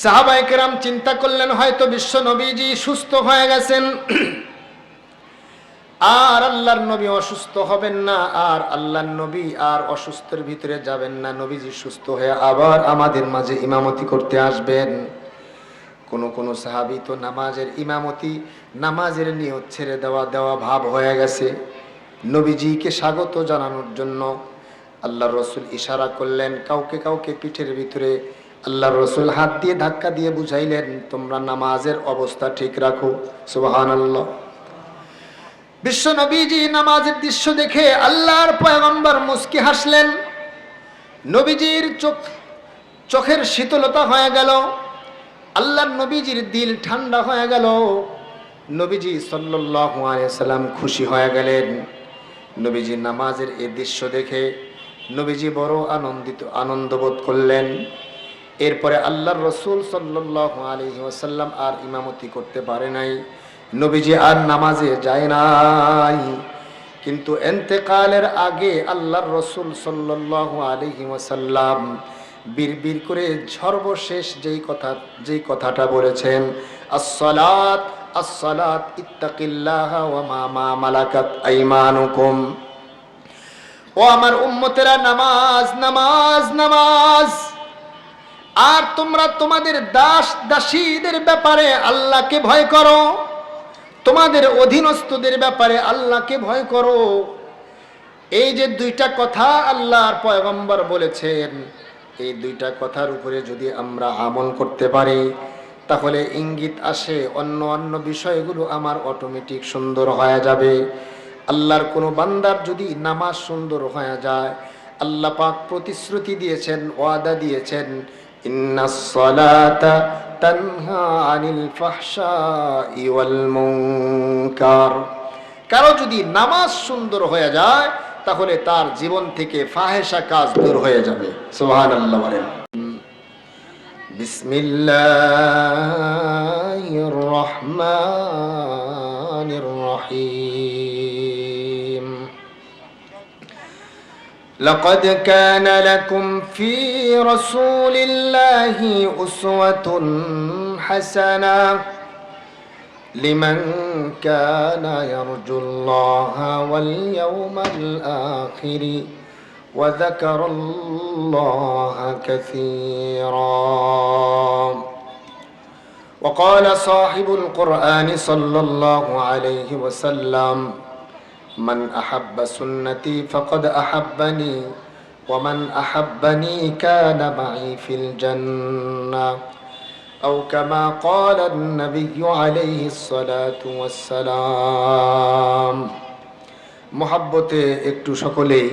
সাহাবায়ে কেরাম চিন্তা করলেন হয়তো বিশ্ব নবীজি সুস্থ হয়ে গেছেন, আর আল্লাহর নবী অসুস্থ হবেন না, আর আল্লাহর নবী আর অসুস্থের ভিতরে যাবেন না, নবীজি সুস্থ হয়ে আবার আমাদের মাঝে ইমামতি করতে আসবেন। কোন কোন সাহাবী তো নামাজের ইমামতি, নামাজের নিয়ত ছেড়ে দেওয়া ভাব হয়ে গেছে। নবীজিকে স্বাগত জানানোর জন্য আল্লাহর রাসূল ইশারা করলেন, কাউকে কাউকে পিঠের ভিতরে আল্লাহর রাসূল হাত দিয়ে ধাক্কা দিয়ে বুঝাইলেন, তোমরা নামাজের অবস্থা ঠিক রাখো। সুবহানাল্লাহ। বিশ্ব নবীজি নামাজের দৃশ্য দেখে আল্লাহর পয়গম্বর মুস্কি হাসলেন। নবীজির চোখের শীতলতা হয়ে গেল, আল্লাহর নবীজির দিল ঠান্ডা হয়ে গেল। নবীজি সাল্লাল্লাহু আলাইহি সাল্লাম খুশি হয়ে গেলেন। নবীজি নামাজের এই দৃশ্য দেখে নবীজি বড় আনন্দবোধ করলেন। এরপরে আল্লাহর রাসূল সাল্লাল্লাহু আলাইহি ওয়াসাল্লাম আর ইমামতি করতে পারে নাই, নবীজি আর নামাজে যায় নাই। কিন্তু ইন্তেকালের আগে আল্লাহর রাসূল সাল্লাল্লাহু আলাইহি ওয়াসাল্লাম বীর করে সর্বশেষ যেই কথাটা বলেছেন, আসসালাত আসসালাত ইত্তাকিল্লাহা ওয়া মা মালাকাত আইমানুকুম। ও আমার উম্মতেরা, নামাজ নামাজ নামাজ। আর তোমরা তোমাদের দাসীদের ব্যাপারে আল্লাহকে ভয় করো, তোমাদের অধীনস্থদের ব্যাপারে আল্লাহকে ভয় করো। এই যে দুইটা কথা আল্লাহর পয়গম্বর বলেছেন, এই দুইটা কথার উপরে যদি আমরা আমল করতে পারি, তাহলে ইঙ্গিত আসে অন্য বিষয়গুলো আমার অটোমেটিক সুন্দর হয়ে যাবে। আল্লাহর কোনো বান্দার যদি নামাজ সুন্দর হয়ে যায়, আল্লাহ পাক প্রতিশ্রুতি দিয়েছেন, ওয়াদা দিয়েছেন, ইন্নাস সালাতা তানহা আনিল ফাহশাই ওয়াল মুনকার। কারো যদি নামাজ সুন্দর হয়ে যায়, তাহলে তার জীবন থেকে ফাহেশা কাজ দূর হয়ে যাবে। সুবহানাল্লাহ বলেন। বিসমিল্লাহির রহমানির রহিম। لقد كان لكم في رسول الله أسوة حسنة لمن كان يرجو الله واليوم الآخر وذكر الله كثيرا. وقال صاحب القرآن صلى الله عليه وسلم: من أحب سنتي فقد أحبني ومن أحبني كان معي في الجنة أو كما قال النبي عليه الصلاة والسلام. محبته একটু সকলেই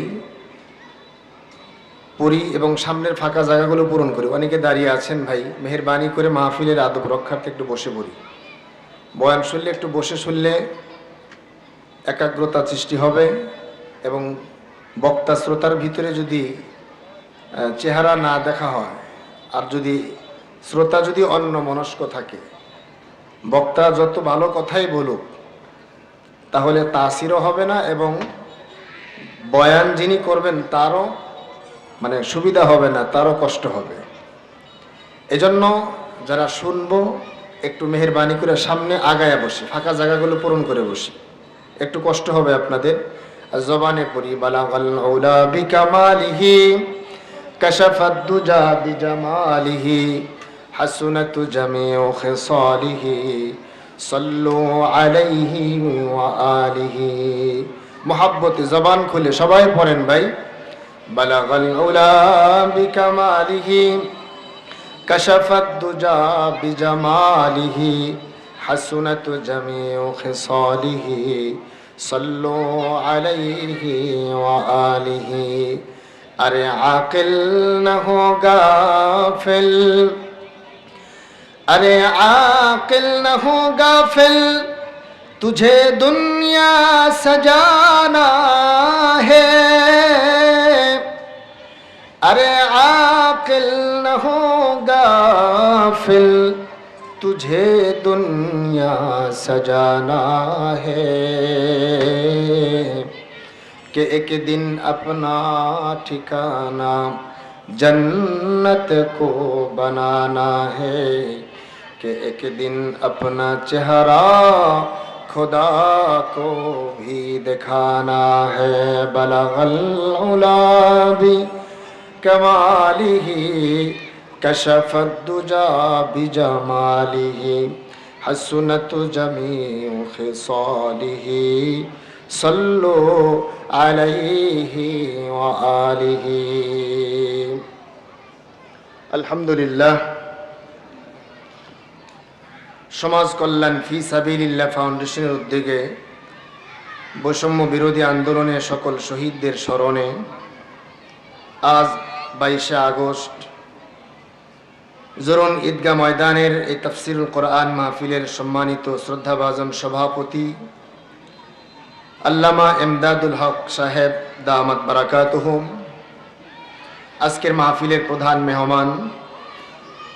পড়ি এবং সামনের ফাঁকা জায়গাগুলো পূরণ করি। অনেকে দাঁড়িয়ে আছেন, ভাই মেহেরবানি করে মাহফিলের আদব রক্ষার্থে একটু বসে পড়ি। বয়ান শুনলে একটু বসে শুনলে একাগ্রতা সৃষ্টি হবে, এবং বক্তা শ্রোতার ভিতরে যদি চেহারা না দেখা হয়, আর যদি শ্রোতা যদি অন্য মনস্ক থাকে, বক্তা যত ভালো কথাই বলুক তাহলে তাসিরও হবে না, এবং বয়ান যিনি করবেন তারও সুবিধা হবে না, তারও কষ্ট হবে। এজন্য যারা শুনবো একটু মেহেরবানি করে সামনে আগায়া বসে, ফাঁকা জায়গাগুলো পূরণ করে বসে, একটু কষ্ট হবে আপনাদের। জবানে পড়ি: বালাগাল উলা বিকামালিহি কাশাফাদ দুজা বিজামালিহি হাসুনাতু জামিউ খিসালিহি সাল্লু আলাইহি ওয়া আলিহি। মুহাব্বতে জবান খুলে সবাই পড়েন ভাই। বালাগাল উলা বিকামালিহি কাশাফাদ দুজা বিজামালিহি হাসুনাতু জামিউ খিসালিহি সাল্লু আলাইহি ওয়া আলিহি। আরে আকিল না হো গাফিল, अरे आकिल न हो गाफिल, तुझे दुनिया सजाना है। अरे आकिल न हो गाफिल, तुझे दुनिया सजाना है कि एक दिन अपना ठिकाना जन्नत को बनाना है कि एक दिन अपना चेहरा खुदा को भी दिखाना है। बलगल उला भी कमालिही कशफत दुजा बिजमालिही हसनत जमीउ खिसालिही सल्लु अलैहि व आलिहि। আলহামদুলিল্লাহ। সমাজ কল্যাণ ফি সাবিলিল্লাহ ফাউন্ডেশনের উদ্যোগে বৈষম্য বিরোধী আন্দোলনে সকল শহীদদের স্মরণে আজ 22শে আগস্ট জোরন ঈদগাহ ময়দানের এই তাফসিরুল কোরআন মাহফিলের সম্মানিত শ্রদ্ধাভাজন সভাপতি আল্লামা এমদাদুল হক সাহেব দামাত বারাকাতুহুম, আজকের মাহফিলের প্রধান মেহমান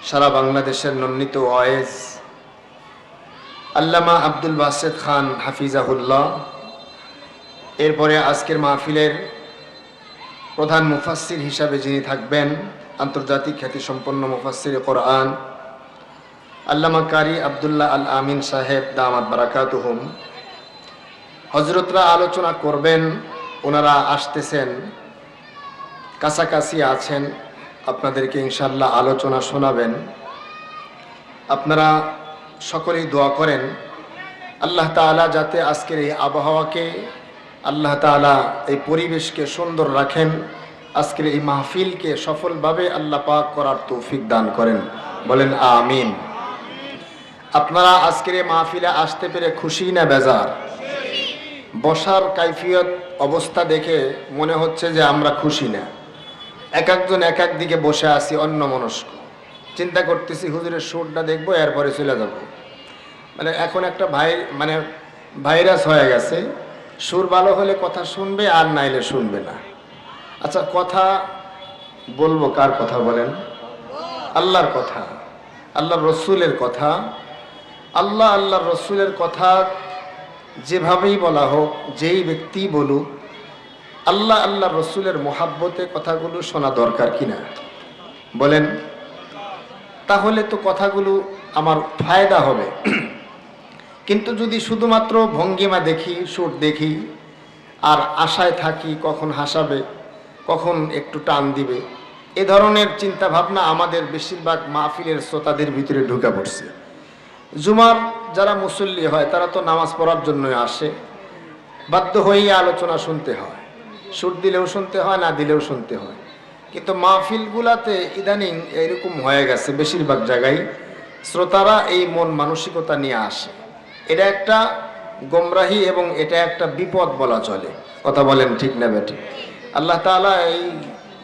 সারা বাংলাদেশের মনোনীত ওয়াইজ আল্লামা আব্দুল বাসেত খান হাফিজাহুল্লাহ, এরপরে আজকের মাহফিলের প্রধান মুফাসসির হিসাবে যিনি থাকবেন আন্তর্জাতিক খ্যাতিসম্পন্ন মুফাসসির কোরআন আল্লামা কারি আব্দুল্লাহ আল আমিন সাহেব দামাত বারাকাতুহুম। হযরতরা আলোচনা করবেন, ওনারা আসতেছেন, কাছাকাছি আছেন, আপনাদেরকে ইনশাআল্লাহ আলোচনা শোনাবেন। আপনারা সকলেই দোয়া করেন আল্লাহ তাআলা যাতে আজকের এই আবহাওয়াকে, আল্লাহ তাআলা এই পরিবেশকে সুন্দর রাখেন, আজকের এই মাহফিলকে সফলভাবে আল্লাহ পাক করার তৌফিক দান করেন, বলেন আমিন। আপনারা আজকের এই মাহফিলে আসতে পেরে খুশি না বেজার? বসার কাইফিয়ত অবস্থা দেখে মনে হচ্ছে যে আমরা খুশি না। এক একজন এক এক দিকে বসে আছি অন্যমনস্ক, চিন্তা করতেছি হুজুরের সুরটা দেখবো এরপরে চলে যাব। মানে এখন একটা ভাইরাস হয়ে গেছে, সুর ভালো হলে কথা শুনবে আর নাইলে শুনবে না। আচ্ছা, কথা বলবো কার কথা বলেন? আল্লাহর কথা, আল্লাহর রসুলের কথা। আল্লাহর রসুলের কথা যেভাবেই বলা হোক, যেই ব্যক্তি বলুক, আল্লাহর রসুলের মোহাব্বতে কথাগুলো শোনা দরকার কিনা বলেন? তাহলে তো কথাগুলো আমার ফায়দা হবে। কিন্তু যদি শুধুমাত্র ভঙ্গিমা দেখি, সুর দেখি, আর আশায় থাকি কখন হাসাবে, কখন একটু টান দিবে, এ ধরনের চিন্তা ভাবনা আমাদের বেশিরভাগ মাহফিলের শ্রোতাদের ভিতরে ঢুকে পড়ছে। জুমার যারা মুসল্লি হয় তারা তো নামাজ পড়ার জন্য আসে, বাধ্য হয়েই আলোচনা শুনতে হয়, সুর দিলেও শুনতে হয়, না দিলেও শুনতে হয়। কিন্তু মাহফিলগুলাতে ইদানিং এরকম হয়ে গেছে, বেশিরভাগ জায়গায় শ্রোতারা এই মন মানসিকতা নিয়ে আসে। এটা একটা গোমরাহি এবং এটা একটা বিপদ বলা চলে। কথা বলেন ঠিক না বেটি? আল্লাহ তাআলা এই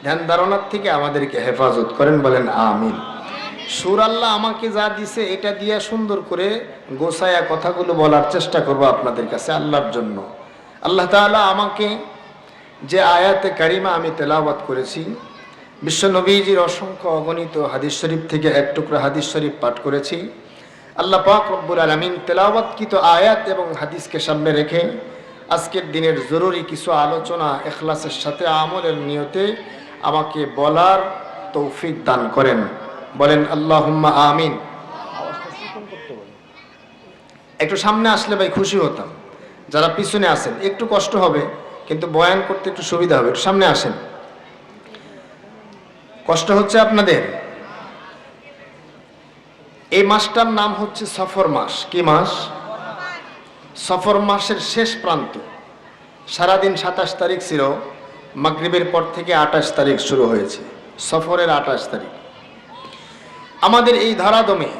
ধ্যান ধারণার থেকে আমাদেরকে হেফাজত করেন, বলেন আমিন। সুর আল্লাহ আমাকে যা দিছে এটা দিয়ে সুন্দর করে গোছায়া কথাগুলো বলার চেষ্টা করব আপনাদের কাছে আল্লাহর জন্য। আল্লাহ তাআলা আমাকে যে আয়াতে কারিমা আমি তেলাওয়াত করেছি, বিশ্ব নবীজির অসংখ্য অগণিত হাদিস শরীফ থেকে এক টুকরা হাদিস শরীফ পাঠ করেছি। আল্লাহ পাক রব্বুল আলামিন তেলাওয়াতকৃত আয়াত এবং হাদিসকে সামনে রেখে আজকের দিনের জরুরি কিছু আলোচনা ইখলাসের সাথে আমলের নিয়তে আমাকে বলার তৌফিক দান করেন, বলেন আল্লাহুম্মা আমিন। একটু সামনে আসলে ভাই খুশি হতাম। যারা পিছনে আছেন একটু কষ্ট হবে, কিন্তু বয়ান করতে একটু সুবিধা হবে। একটু সামনে আসেন। কষ্ট হচ্ছে আপনাদের? এই মাসটার নাম হচ্ছে সফর মাস। কি মাস? সফর মাসের শেষ প্রান্ত। সারাদিন 27 তারিখ ছিল, মাগরিবের পর থেকে 28 তারিখ শুরু হয়েছে, সফরের 28 তারিখ। আমাদের এই ধারাদমে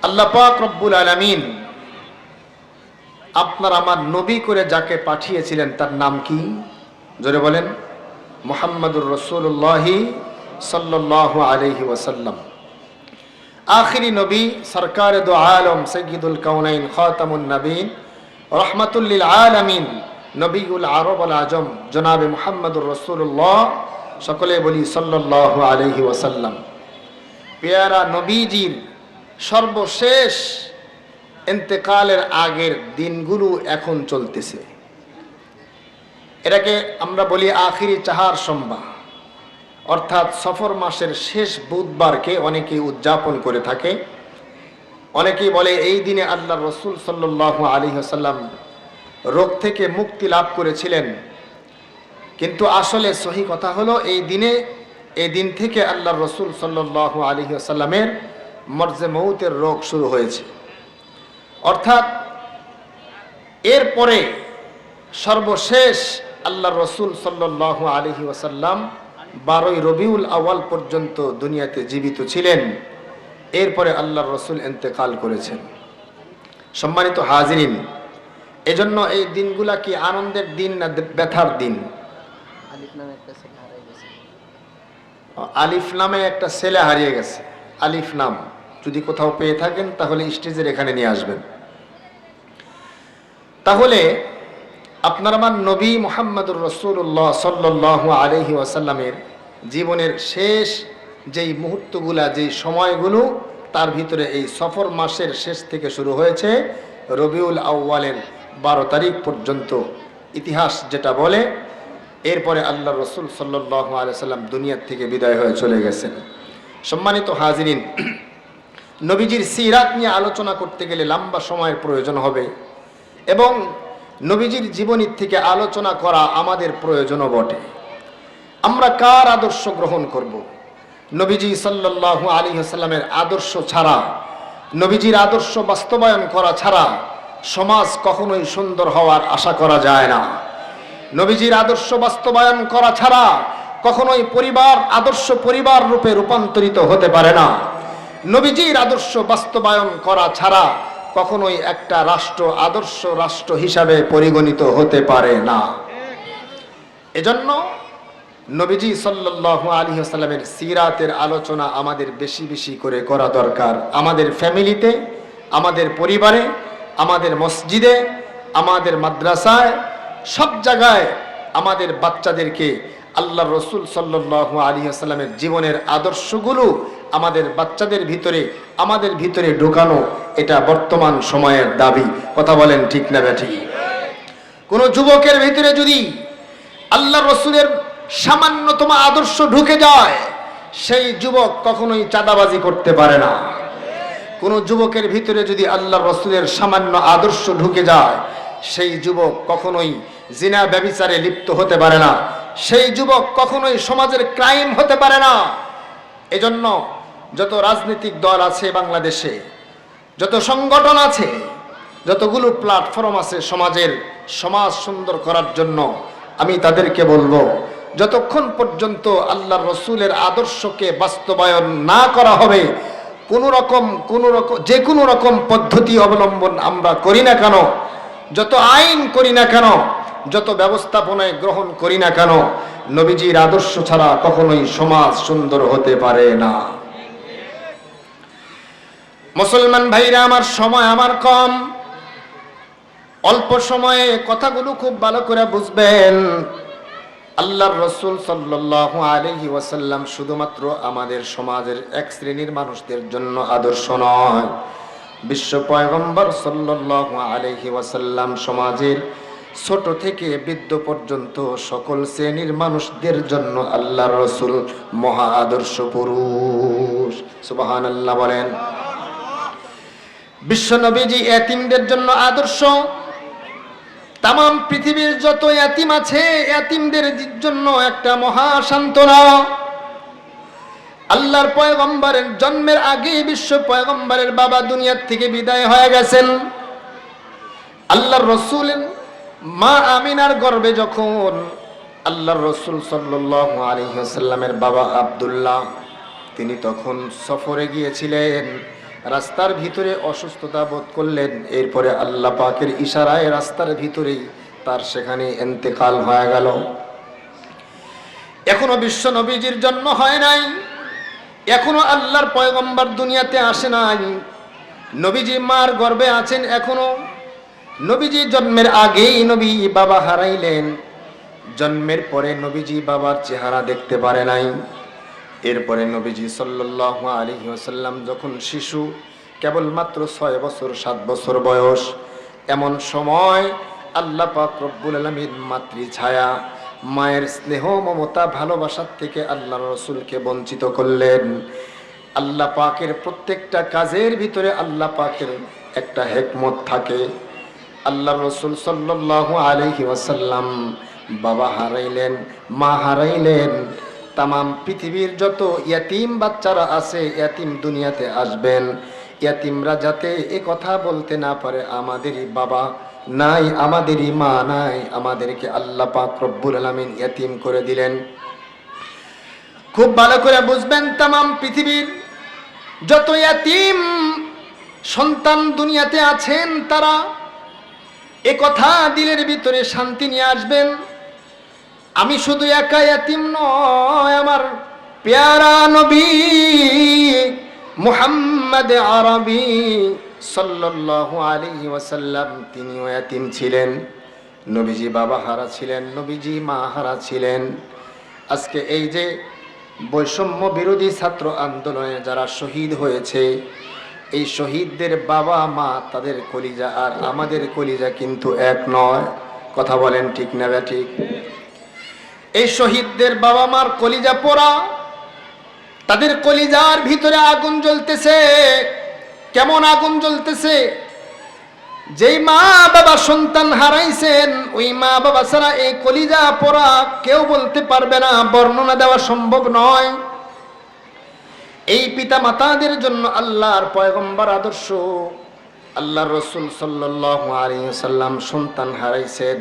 আল্লাহ পাক রব্বুল আলামিন আপনার আমার নবী করে যাকে পাঠিয়েছিলেন তার নাম কি? জোরে বলেন। মুহাম্মাদুর রাসূলুল্লাহ সাল্লাল্লাহু আলাইহি ওয়াসাল্লাম, আখিরি নবী, সরকারে দো আলম, সাইয়্যিদুল কাউনাইন, খাতামুন নবীন, রাহমাতুল লিল আলামিন, নবীউল আরব আল আজম, জনাবে মুহাম্মাদুর রাসূলুল্লাহ, সকলে বলি সাল্লাল্লাহু আলাইহি ওয়াসাল্লাম। পেয়ারা নবীজির সর্বশেষ ইন্তেকালের আগের দিনগুলো এখন চলতেছে। এটাকে আমরা বলি আখিরি চাহার সম্বা। অর্থাৎ সফর মাসের শেষ বুধবারকে অনেকেই উদযাপন করে থাকে। অনেকেই বলে এই দিনে আল্লাহ রসুল সাল্লাল্লাহু আলাইহি ওয়াসাল্লাম রোগ থেকে মুক্তি লাভ করেছিলেন। কিন্তু আসলে সহি কথা হলো এই দিন থেকে আল্লাহ রসুল সাল্লাল্লাহু আলাইহি ওয়াসাল্লামের মরজে মউতের রোগ শুরু হয়েছে। অর্থাৎ এরপরে সর্বশেষ আল্লাহ রসুল সাল্লাল্লাহু আলাইহি ওয়াসাল্লাম 12ই রবিউল আউয়াল পর্যন্ত দুনিয়াতে জীবিত ছিলেন। এরপরে আল্লাহ রসুল ইন্তেকাল করেছেন। সম্মানিত হাজিরিন, এজন্য এই দিনগুলা কি আনন্দের দিন না ব্যথার দিন? আলিফ নামে একটা ছেলে হারিয়ে গেছে। আলিফ নাম যদি কোথাও পেয়ে থাকেন তাহলে স্টেজের এখানে নিয়ে আসবেন। তাহলে আপনার আমার নবী মুহাম্মদুর রাসূলুল্লাহ সাল্লাল্লাহু আলাইহি ওয়াসাল্লামের জীবনের শেষ যেই মুহূর্তগুলা, যেই সময়গুলো, তার ভিতরে এই সফর মাসের শেষ থেকে শুরু হয়েছে রবিউল আউয়ালের 12 তারিখ পর্যন্ত ইতিহাস যেটা বলে। এরপরে আল্লাহ রসুল সাল্লাল্লাহু আলাইহি ওয়াসাল্লাম দুনিয়ার থেকে বিদায় হয়ে চলে গেছেন। সম্মানিত হাজিরিন, নবীজির সিরাত নিয়ে আলোচনা করতে গেলে লম্বা সময়ের প্রয়োজন হবে এবং নবীজির জীবনী থেকে আলোচনা করা আমাদের প্রয়োজনও বটে। আমরা কার আদর্শ গ্রহণ করব? নবীজি সাল্লাল্লাহু আলাইহি ওয়াসাল্লামের আদর্শ ছাড়া, নবীজির আদর্শ বাস্তবায়ন করা ছাড়া সমাজ কখনোই সুন্দর হওয়ার আশা করা যায় না। নবীজির আদর্শ বাস্তবায়ন করা ছাড়া কখনোই পরিবার আদর্শ পরিবার রূপে রূপান্তরিত হতে পারে না। নবীজির আদর্শ বাস্তবায়ন করা ছাড়া কখনোই একটা রাষ্ট্র আদর্শ রাষ্ট্র হিসাবে পরিগণিত হতে পারে না। এজন্য নবীজি সাল্লাল্লাহু আলাইহি ওয়াসাল্লামের সিরাতের আলোচনা আমাদের বেশি বেশি করে করা দরকার। আমাদের ফ্যামিলিতে, আমাদের পরিবারে, আমাদের মসজিদে, আমাদের মাদ্রাসায়, সব জায়গায় আমাদের বাচ্চাদেরকে আল্লাহ রসুল সাল্লাল্লাহু আলাইহি ওয়াসাল্লামের জীবনের আদর্শগুলো আমাদের বাচ্চাদের ভিতরে, আমাদের ভিতরে ঢোকানো, এটা বর্তমান সময়ের দাবি। কথা বলেন ঠিক না বেঠিক? কোন যুবকের ভিতরে যদি আল্লাহ রসুলের সামান্যতম আদর্শ ঢুকে যায়, সেই যুবক কখনোই চাঁদাবাজি করতে পারে না। কোন যুবকের ভিতরে যদি আল্লাহ রসুলের সামান্য আদর্শ ঢুকে যায়, সেই যুবক কখনোই জিনা ব্যভিচারে লিপ্ত হতে পারে না। সেই যুবক কখনোই সমাজের ক্রাইম হতে পারে না। এজন্য যত রাজনৈতিক দল আছে বাংলাদেশে, যত সংগঠন আছে, যতগুলো প্ল্যাটফর্ম আছে সমাজ সুন্দর করার জন্য, আমি তাদেরকে বলবো, যতক্ষণ পর্যন্ত আল্লাহ রসুলের আদর্শকে বাস্তবায়ন না করা হবে, যে কোনো রকম পদ্ধতি অবলম্বন আমরা করি না কেন, যত আইন করি না কেন, যত ব্যবস্থাপনায় গ্রহণ করি না কেন, নবীজির আদর্শ ছাড়া কখনোই সমাজ সুন্দর হতে পারে না। মুসলমান ভাইরা আমার, সময় আমার কম, অল্প সময়ে কথাগুলো খুব ভালো করে বুঝবেন। আল্লাহর রাসূল সাল্লাল্লাহু আলাইহি ওয়াসাল্লাম শুধুমাত্র আমাদের সমাজের এক শ্রেণীর মানুষদের জন্য আদর্শ নয়, বিশ্ব পয়গম্বর সাল্লাল্লাহু আলাইহি ওয়াসাল্লাম সমাজের ছোট থেকে বৃদ্ধ পর্যন্ত সকল শ্রেণীর মানুষদের জন্য আল্লাহর রাসূল মহা আদর্শ পুরুষ। সুবহানাল্লাহ বলেন। বিশ্ব নবীজি এতিমদের জন্য আদর্শ। তাম পৃথিবীর যত এতিম আছে, এতিমদের জন্য একটা মহা সান্ত্বনা। আল্লাহর পয়গম্বরের জন্মের আগেই বিশ্ব পয়গম্বরের বাবা দুনিয়ার থেকে বিদায় হয়ে গেছেন। আল্লাহর রাসূল মা আমিনার গর্ভে যখন আল্লাহর রাসূল সাল্লাল্লাহু আলাইহি ওয়াসাল্লামের বাবা আব্দুল্লাহ, তিনি তখন সফরে গিয়েছিলেন, রাস্তার ভিতরে অসুস্থতা বোধ করলেন। এরপরে আল্লাহ পাকের ইশারায় রাস্তার ভিতরেই তার সেখানে ইন্তেকাল হয়ে গেল। এখনো বিশ্ব নবীজির জন্ম হয় নাই, এখনো আল্লাহর পয়গম্বর দুনিয়াতে আসে নাই, নবীজি মার গর্ভে আছেন এখনো। নবীজি জন্মের আগেই নবী বাবা হারাইলেন, জন্মের পরে নবীজি বাবার চেহারা দেখতে পারে নাই। এরপরে নবীজি সাল্লাল্লাহু আলাইহি ওয়াসাল্লাম যখন শিশু, কেবলমাত্র 6 বছর 7 বছর বয়স, এমন সময় আল্লাহ পাক রব্বুল আলামিন মাতৃ ছায়া মায়ের স্নেহ মমতা ভালোবাসার থেকে আল্লাহর রাসূলকে বঞ্চিত করলেন। আল্লাহ পাকের প্রত্যেকটা কাজের ভিতরে আল্লাহ পাকের একটা হিকমত থাকে। আল্লাহর রাসূল সাল্লাল্লাহু আলাইহি ওয়াসাল্লাম বাবা হারাইলেন, মা হারাইলেন। তামাম পৃথিবীর যত ইয়াতিম বাচ্চারা আছে, ইয়াতিম দুনিয়াতে আসবেন, ইয়াতিমরা যাতে এ কথা বলতে না পারে আমাদেরই বাবা নাই, আমাদেরই মা নাই, আমাদেরকে আল্লাহ পাক রব্বুল আলামিন ইয়াতিম করে দিলেন। খুব ভালো করে বুঝবেন, তামাম পৃথিবীর যত ইয়াতিম সন্তান দুনিয়াতে আছেন তারা এ কথা দিলের ভিতরে শান্তি নিয়ে আসবেন, আমি শুধু একা ইয়াতিম নয়, আমার প্যারা নবী মুহাম্মদ আরবি সাল্লাল্লাহু আলাইহি ওয়াসাল্লাম তিনিও ইয়াতিম ছিলেন। নবীজি বাবা হারা ছিলেন, নবীজি মা হারা ছিলেন। আজকে এই যে বৈষম্য বিরোধী ছাত্র আন্দোলনে যারা শহীদ হয়েছে, এই শহীদদের বাবা মা তাদের কলিজা আর আমাদের কলিজা কিন্তু এক নয়। কথা বলেন ঠিক না ঠিক? এই শহীদদের বাবা মার কলিজা পোড়া, তাদের কলিজার ভিতরে আগুন জ্বলতেছে। কেমন আগুন জ্বলতেছে? যেই মা বাবা সন্তান হারাইছেন, ওই মা বাবা ছাড়া এই কলিজা পোড়া কেউ বলতে পারবে না, বর্ণনা দেওয়া সম্ভব নয়। এই পিতা মাতাদের জন্য আল্লাহর পয়গম্বর আদর্শ, আল্লাহর রাসূল সাল্লাল্লাহু আলাইহি ওয়াসাল্লাম সন্তান হারাইছেন।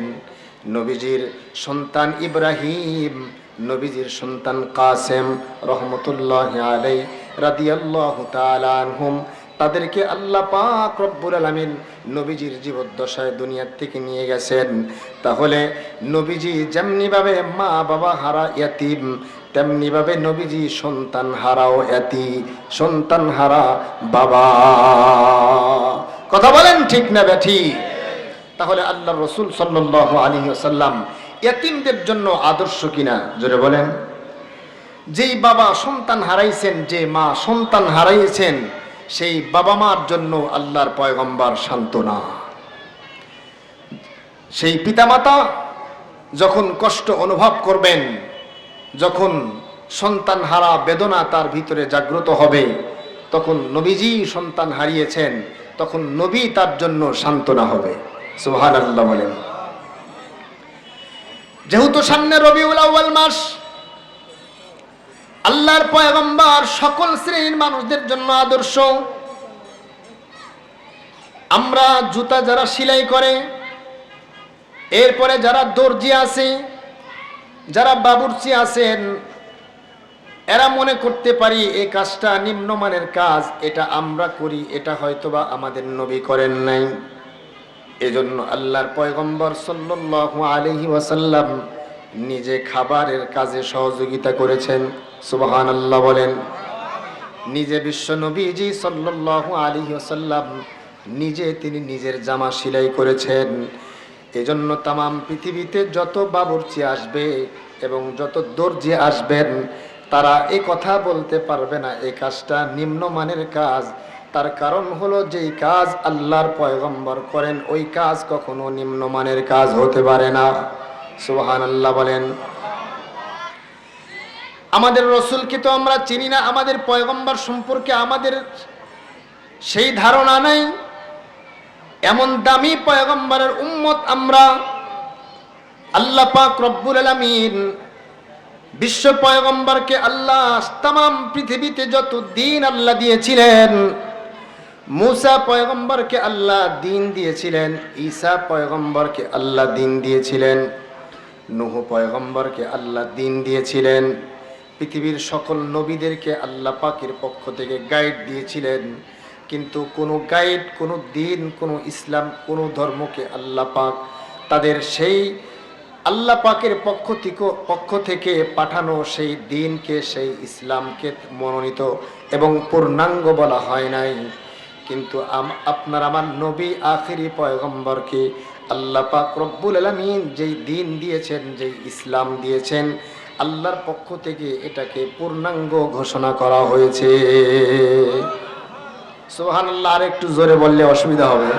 নবীজির সন্তান ইব্রাহিম, নবীজির সন্তান কাসেম রহমতুল্লাহি আলাইহি রাদিয়াল্লাহু তাআলা আনহুম, তাদেরকে আল্লাহ পাক রব্বুল আলামিন নবীজির জীবদ্দশায় দুনিয়া থেকে নিয়ে গেছেন। তাহলে নবীজি যেমনি ভাবে মা বাবা হারা ইয়াতিম, তেমনি ভাবে নবীজি সন্তান হারাও ইয়াতি, সন্তান হারা বাবা। কথা বলেন ঠিক না ঠিক? তাহলে আল্লাহর রাসূল সাল্লাল্লাহু আলাইহি ওয়াসাল্লাম ইয়াতিমদের জন্য আদর্শ কিনা জোরে বলেন। যেই বাবা সন্তান হারাইছেন, যে মা সন্তান হারাইছেন, সেই বাবা মার জন্য আল্লাহর পয়গম্বর সান্ত্বনা। সেই পিতামাতা যখন কষ্ট অনুভব করবেন, যখন সন্তান হারা বেদনা তার ভিতরে জাগ্রত হবে, তখন নবীজি সন্তান হারিয়েছেন, তখন নবী তার জন্য সান্ত্বনা হবে। সুবহানাল্লাহ বলেন। যেহেতু সামনে রবিউল আউয়াল মাস, আল্লাহর পয়গম্বর সকল শ্রেণীর মানুষদের জন্য আদর্শ। আমরা জুতা যারা সেলাই করে, এরপরে যারা দর্জি আছে, যারা বাবুর্চি আছেন, এরা মনে করতে পারি এই কাজটা নিম্নমানের কাজ, এটা আমরা করি, এটা হয়তোবা আমাদের নবী করেন নাই। এজন্য আল্লাহর পয়গম্বর সাল্লাল্লাহু আলাইহি ওয়াসাল্লাম নিজে খাবারের কাজে সহযোগিতা করেছেন। সুবহানাল্লাহ বলেন। নিজে বিশ্ব নবীজি সাল্লাল্লাহু আলাইহি ওয়াসাল্লাম নিজে তিনি নিজের জামা সেলাই করেছেন। এজন্য তামাম পৃথিবীতে যত বাবুর্চি আসবে এবং যত দর্জি আসবেন, তারা এই কথা বলতে পারবে না এই কাজটা নিম্নমানের কাজ। তার কারণ হলো যেই কাজ আল্লাহর পয়গম্বর করেন, ওই কাজ কখনো নিম্নমানের কাজ হতে পারে না। সুবহানাল্লাহ বলেন। আমাদের রাসূলকে তো আমরা চিনি না, আমাদের পয়গম্বর সম্পর্কে আমাদের সেই ধারণা নাই। এমন দামি পয়গম্বরের উম্মত আমরা। আল্লাহ পাক রব্বুল আলামিন বিশ্ব পয়গম্বরকে আল্লাহ তামাম পৃথিবীতে যত দিন আল্লাহ দিয়েছিলেন, মুসা পয়গম্বরকে আল্লাহ দিন দিয়েছিলেন, ঈসা পয়গম্বরকে আল্লাহ দিন দিয়েছিলেন, নূহ পয়গম্বরকে আল্লাহ দিন দিয়েছিলেন, পৃথিবীর সকল নবীদেরকে আল্লাহ পাকের পক্ষ থেকে গাইড দিয়েছিলেন। কিন্তু কোনো গাইড, কোনো দিন, কোনো ইসলাম, কোনো ধর্মকে আল্লাহ পাক তাদের সেই আল্লাহ পাকের পক্ষ থেকে পাঠানো সেই দিনকে, সেই ইসলামকে মনোনীত এবং পূর্ণাঙ্গ বলা হয় নাই। কিন্তু আপনার আমার নবী আখিরি পয়গম্বরকে আল্লাহ পাক রব্বুল আলামিন যেই দিন দিয়েছেন, যেই ইসলাম দিয়েছেন, আল্লাহর পক্ষ থেকে এটাকে পূর্ণাঙ্গ ঘোষণা করা হয়েছে। সুবহানাল্লাহ। আর একটু জোরে বললে অসুবিধা হবে,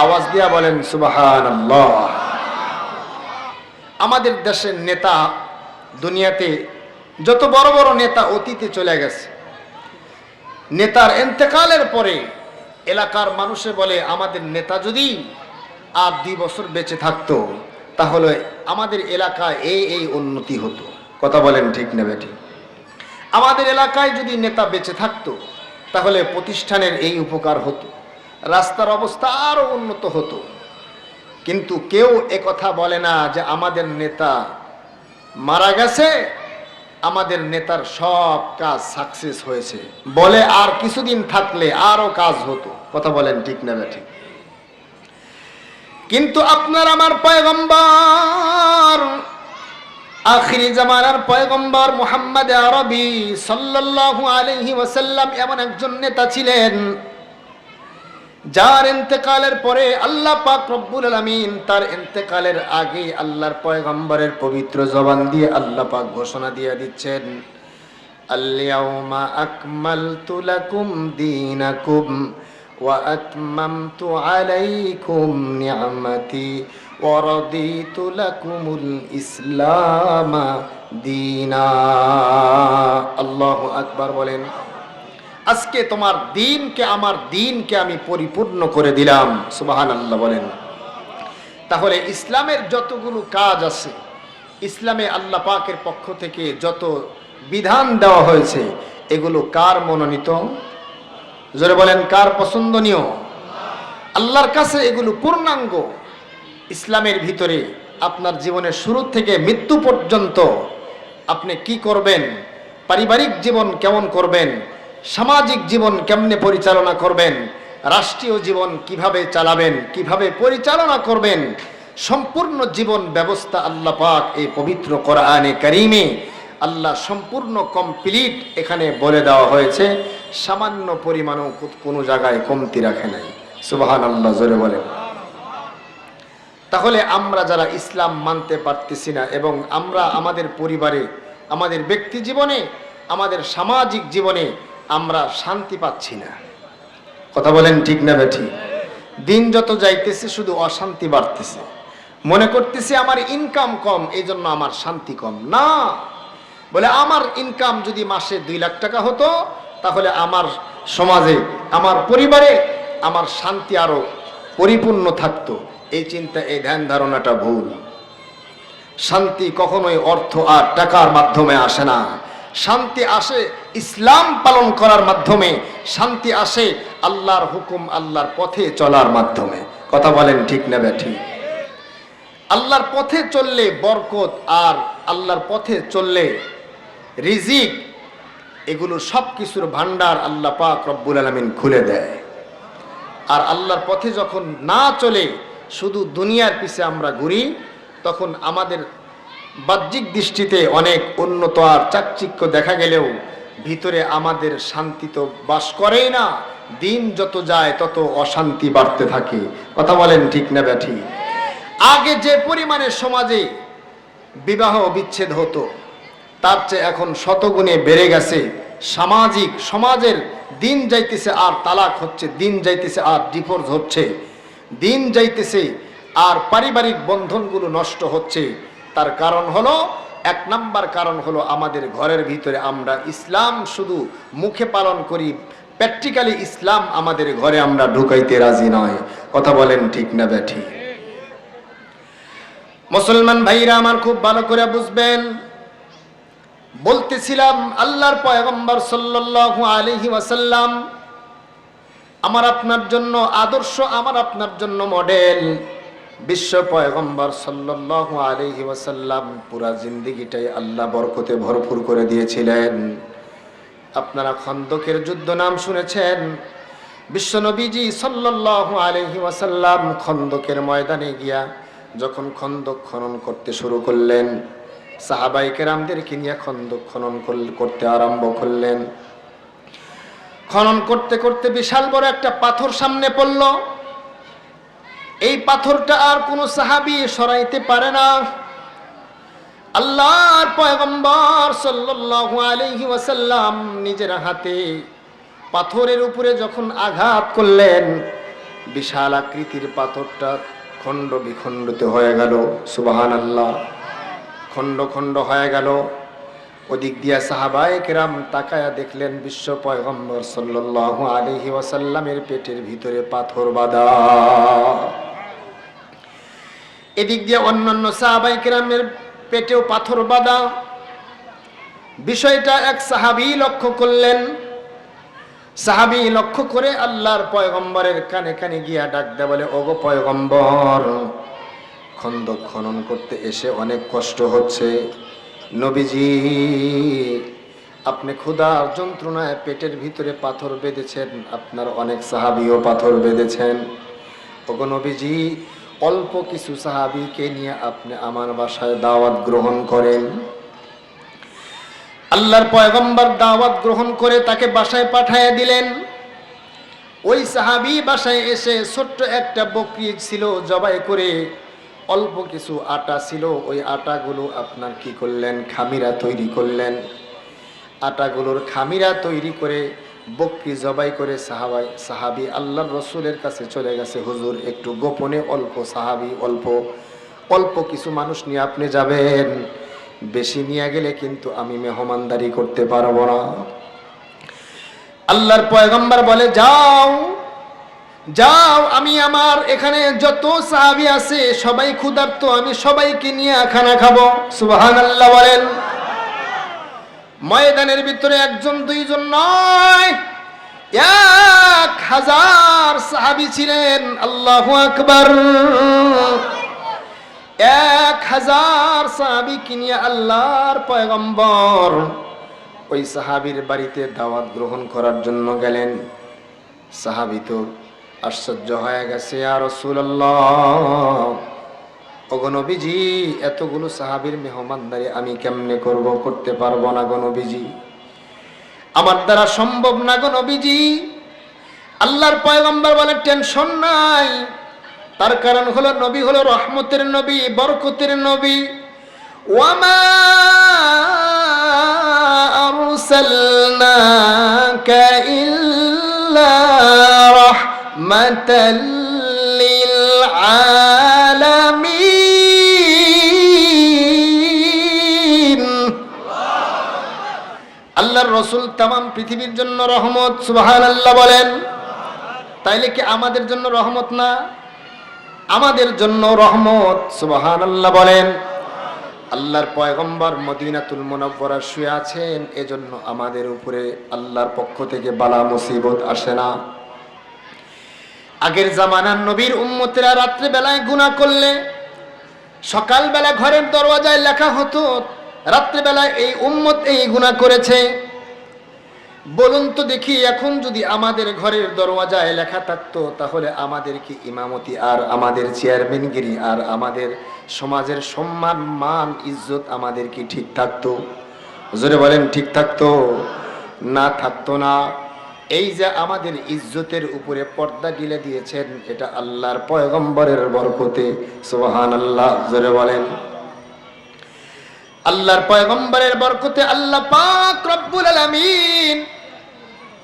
আওয়াজ দিয়া বলেন সুবহানাল্লাহ। আমাদের দেশের নেতা, দুনিয়াতে যত বড় বড় নেতা অতীতে চলে গেছে, নেতার ইন্তেকালের পরে এলাকার মানুষে বলে আমাদের নেতা যদি আর 2 বছর বেঁচে থাকতো তাহলে আমাদের এলাকায় এই উন্নতি হতো। কথা বলেন ঠিক না বেঠিক? আমাদের এলাকায় যদি নেতা বেঁচে থাকতো তাহলে প্রতিষ্ঠানের এই উপকার হতো, রাস্তার অবস্থা আরো উন্নত হতো। কিন্তু কেউ একথা বলে না যে আমাদের নেতা মারা গেছে, আমাদের নেতার সব কাজ সাকসেস হয়েছে, বলে আর কিছুদিন থাকলে আরো কাজ হতো। কথা বলেন ঠিক না বেঠিক? কিন্তু আপনার আমার পয়গম্বর, আখিরি জামানার পয়গম্বর মুহাম্মদ আরবি সাল্লাল্লাহু আলাইহি ওয়াসাল্লাম এমন একজন নেতা ছিলেন যার ইন্তেকালের পরে আল্লাহ পাক রব্বুল আলামিন তার ইন্তেকালের আগে আল্লাহর পয়গম্বরের পবিত্র জবান দিয়ে আল্লাহ পাক ঘোষণা দিয়ে দিচ্ছেন, আল-ইয়াউমা আকমালতু লাকুম দীনাকুম ওয়া আতমামতু আলাইকুম নি'মাতি ওয়া রাদিতু লাকুমুল ইসলামা দীনা। আল্লাহু আকবার বলেন। আজকে তোমার দ্বীনকে, আমার দ্বীনকে আমি পরিপূর্ণ করে দিলাম। সুবহানাল্লাহ বলেন। তাহলে ইসলামের যতগুলো কাজ আছে, ইসলামে আল্লাহ পাকের পক্ষ থেকে যত বিধান দেওয়া হয়েছে, এগুলো কার মনোনীত? জোরে বলেন, কার পছন্দনীয়? আল্লাহর কাছে এগুলো পূর্ণাঙ্গ। ইসলামের ভিতরে আপনার জীবনের শুরু থেকে মৃত্যু পর্যন্ত আপনি কি করবেন, পারিবারিক জীবন কেমন করবেন, সামাজিক জীবন কেমনে পরিচালনা করবেন, রাষ্ট্রীয় জীবন কিভাবে চালাবেন, কিভাবে পরিচালনা করবেন, সম্পূর্ণ জীবন ব্যবস্থা আল্লাহ পাক এই পবিত্র কোরআনে কারীমে আল্লাহ সম্পূর্ণ কমপ্লিট এখানে বলে দেওয়া হয়েছে। সামান্য পরিমাণও কোনো জায়গায় কমতি রাখে নাই। সুবহানাল্লাহ জোরে বলেন। তাহলে আমরা যারা ইসলাম মানতে পারতেছি না এবং আমরা আমাদের পরিবারে, আমাদের ব্যক্তি জীবনে, আমাদের সামাজিক জীবনে আমরা শান্তি পাচ্ছি না। কথা বলেন ঠিক না বেঠিক? দিন যত যাইতেছে শুধু অশান্তি বাড়তেছে। মনে করতেছি আমার ইনকাম কম, এই জন্য আমার শান্তি কম। না, বলে আমার ইনকাম যদি মাসে 2 লাখ টাকা হতো তাহলে আমার সমাজে, আমার পরিবারে আমার শান্তি আরো পরিপূর্ণ থাকতো। এই চিন্তা, এই ধ্যান ধারণাটা ভুল। শান্তি কখনোই অর্থ আর টাকার মাধ্যমে আসে না। শান্তি আসে ইসলাম পালন করার মাধ্যমে, শান্তি আসে আল্লাহর হুকুম, আল্লাহর পথে চলার মাধ্যমে। কথা বলেন ঠিক না বেঠিক? আল্লাহর পথে চললে বরকত, আর আল্লাহর পথে চললে রিজিক, এগুলো সব কিছুর ভান্ডার আল্লাহ পাক রব্বুল আলামিন খুলে দেয়। আর আল্লাহর পথে যখন না চলে শুধু দুনিয়ার পিছে আমরা ঘুরি, তখন আমাদের বাহ্যিক দৃষ্টিতে অনেক উন্নত আর চাকচিক্য দেখা গেলেও ভিতরে আমাদের শান্তি তো বাস করেই না। দিন যত যায় তত অশান্তি বাড়তে থাকে। কথা বলেন ঠিক না বেঠিক? আগে যে পরিমাণে সমাজে বিবাহ বিচ্ছেদ হতো তার চেয়ে এখন শতগুণে বেড়ে গেছে। সমাজের দিন যাইতেছে আর তালাক হচ্ছে, দিন যাইতেছে আর ডিভোর্স হচ্ছে, দিন যাইতেছে আর পারিবারিক বন্ধনগুলো নষ্ট হচ্ছে। তার কারণ হলো, 1 নাম্বার কারণ হলো আমাদের ঘরের ভিতরে আমরা ইসলাম শুধু মুখে পালন করি, প্র্যাকটিক্যালি ইসলাম আমাদের ঘরে আমরা ঢুকাইতে রাজি নয়। কথা বলেন ঠিক না বেঠিক? মুসলমান ভাইরা আমার খুব ভালো করে বুঝবেন। বলতেছিলাম আল্লাহর পয়গম্বর সাল্লাল্লাহু আলাইহি ওয়াসাল্লাম আমার আপনার জন্য আদর্শ, আমার আপনার জন্য মডেল। বিশ্ব পয়গম্বর সাল্লাল্লাহু আলাইহি ওয়াসাল্লাম পুরা জিন্দেগিটাই আল্লাহ বরকতে ভরপুর করে দিয়েছিলেন। আপনারা খন্দকের যুদ্ধ নাম শুনেছেন। বিশ্ব নবীজি সাল্লাল্লাহু আলাইহি ওয়াসাল্লাম খন্দকের ময়দানে গিয়া যখন খন্দক খনন করতে শুরু করলেন, সাহাবায়ে কেরামদেরকে নিয়ে খন্দক খনন করতে আরম্ভ করলেন। খনন করতে করতে বিশাল বড় একটা পাথর সামনে পড়ল। এই পাথরটা আর কোনো সাহাবী সরাইতে পারে না। আল্লাহর পয়গম্বর সাল্লাল্লাহু আলাইহি ওয়াসাল্লাম নিজের হাতে পাথরের উপরে যখন আঘাত করলেন, বিশাল আকৃতির পাথরটা খণ্ড বিখণ্ডিত হয়ে গেল। সুবহানাল্লাহ। খণ্ড খণ্ড হয়ে গেল। ওদিক দিয়া সাহাবায়ে কেরাম তাকায়া দেখলেন বিশ্ব পয়গম্বর সাল্লাল্লাহু আলাইহি ওয়াসাল্লামের পেটের ভিতরে পাথর বাঁধা। এদিক দিয়ে অন্যান্য সাহাবায়ে কেরামের পেটেও পাথর বাঁধা। বিষয়টা এক সাহাবী লক্ষ্য করলেন। সাহাবী লক্ষ্য করে আল্লাহর পয়গম্বরের কানে কানে গিয়া ডাক দেয়, বলে, ওগো পয়গম্বর, খন্দক খনন করতে এসে অনেক কষ্ট হচ্ছে। নবীজি, আপনি ক্ষুধার যন্ত্রণায় পেটের ভিতরে পাথর বেঁধেছেন, আপনার অনেক সাহাবীও পাথর বেঁধেছেন। ওগো নবীজি, অল্প কিছু সাহাবীকে নিয়ে আপনি আমার বাসায় দাওয়াত গ্রহণ করেন। আল্লাহর পয়গম্বর দাওয়াত গ্রহণ করে তাকে বাসায় পাঠিয়ে দিলেন। ওই সাহাবী বাসায় এসে ছোট্ট একটা বকরি ছিল জবাই করে, অল্প কিছু আটা ছিল, ওই আটাগুলো আপনার কি করলেন, খামিরা তৈরি করলেন। আটাগুলোর খামিরা তৈরি করে বকরি জবাই করে সাহাবী আল্লাহর রসুলের কাছে চলে গেছে, হুজুর একটু গোপনে অল্প সাহাবী, অল্প কিছু মানুষ নিয়ে আপনি যাবেন, বেশি নিয়ে গেলে কিন্তু আমি মেহমানদারি করতে পারবো না। আল্লাহর পয়গম্বর বলে, যাও যাও, আমি আমার এখানে যত সাহাবী আছে সবাই ক্ষুধার্ত, আমি সবাইকে নিয়ে খানা খাবো। সুবহানাল্লাহ বলেন। ময়দানের ভিতরে একজন দুইজন নয়, 1000 সাহাবী ছিলেন। আল্লাহু আকবার। 1000 সাহাবীকে নিয়ে আল্লাহর পয়গম্বর ওই সাহাবীর বাড়িতে দাওয়াত গ্রহণ করার জন্য গেলেন। সাহাবী তো আশ্চর্য হয়ে গেছে, ইয়া রাসূলুল্লাহ, ওগো নবীজি, এতগুলো সাহাবীর মেহমানদারি আমি কেমনে করব, করতে পারবো না গো নবীজি, আমার দ্বারা সম্ভব না গো নবীজি। আল্লাহর পয়গম্বর বলে, টেনশন নাই, তার কারণ হলো নবী হলো রহমতের নবী, বরকতের নবী। ওয়ামা আরসালনাকা ইল্লা রাহমাতাল লিল আলামিন। আল্লাহর রাসূল तमाम পৃথিবীর জন্য রহমত। সুবহানাল্লাহ বলেন। তাইলে কি আমাদের জন্য রহমত না? আমাদের জন্য রহমত। সুবহানাল্লাহ বলেন। আল্লাহর পয়গম্বর মদিনাতুল মুনাওয়ারা শুয়ে আছেন, এজন্য আমাদের উপরে আল্লাহর পক্ষ থেকে বালা মুসিবত আসে না। আগের জামানার নবীর উম্মতেরা রাত্রে বেলায় গুনাহ করলে সকালবেলা ঘরের দরওয়াজায় লেখা হতো, রাত্রে বেলায় এই উম্মত এই গুনাহ করেছে। বলুন তো দেখি, এখন যদি আমাদের ঘরের দরওয়াজায় লেখা থাকতো, তাহলে আমাদের কি ইমামতি আর আমাদের চেয়ারম্যানগিরি আর আমাদের সমাজের সম্মান, মান, ইজ্জত আমাদের কি ঠিক থাকতো? জোরে বলেন, ঠিক থাকতো? না, থাকতো না। এই যে আমাদের ইজ্জতের উপরে পর্দা ঢেলে দিয়েছেন, এটা আল্লাহর পয়গম্বরের বরকতে। সুবহানাল্লাহ, জোরে বলেন। আল্লাহর পয়গম্বরের বরকতে আল্লাহ পাক রব্বুল আলামিন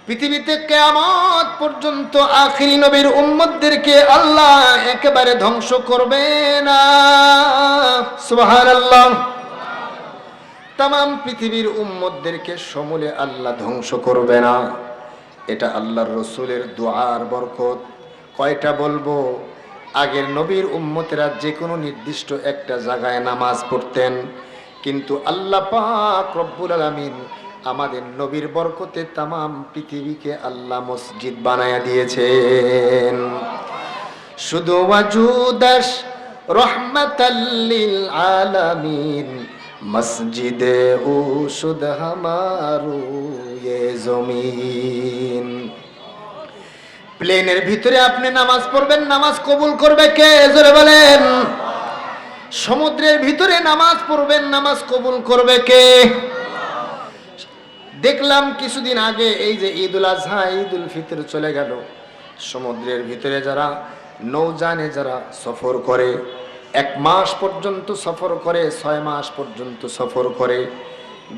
পৃথিবীতে কিয়ামত পর্যন্ত আখিরি নবীর উম্মতদেরকে আল্লাহ একেবারে ধ্বংস করবে না। সুবহানাল্লাহ। तमाम পৃথিবীর উম্মতদেরকে সমূলে আল্লাহ ধ্বংস করবে না। এটা আল্লাহর রাসূলের দুআর বরকত। কয়টা বলবো? আগের নবীর উম্মতেরা যে কোনো নির্দিষ্ট একটা জায়গায় নামাজ পড়তেন, কিন্তু আল্লাহ পাক রব্বুল আলামিন আমাদের নবীর বরকতে तमाम পৃথিবীকে আল্লাহ মসজিদ বানায়া দিয়েছেন। শুধু ওয়াজুদাস রহমাতাল লিল আলামিন, মসজিদে ও শুদ হামারু ये জমিন। প্লেনের ভিতরে আপনি নামাজ পড়বেন, নামাজ কবুল করবে কে? জোরে বলেন। সমুদ্রের ভিতরে নামাজ পড়বেন, নামাজ কবুল করবে কে? দেখলাম কিছুদিন আগে এই যে ঈদুল আজহা, ঈদুল ফিতর চলে গেল, সমুদ্রের ভিতরে যারা নৌযানে যারা সফর করে, 1 মাস পর্যন্ত সফর করে, 6 মাস পর্যন্ত সফর করে,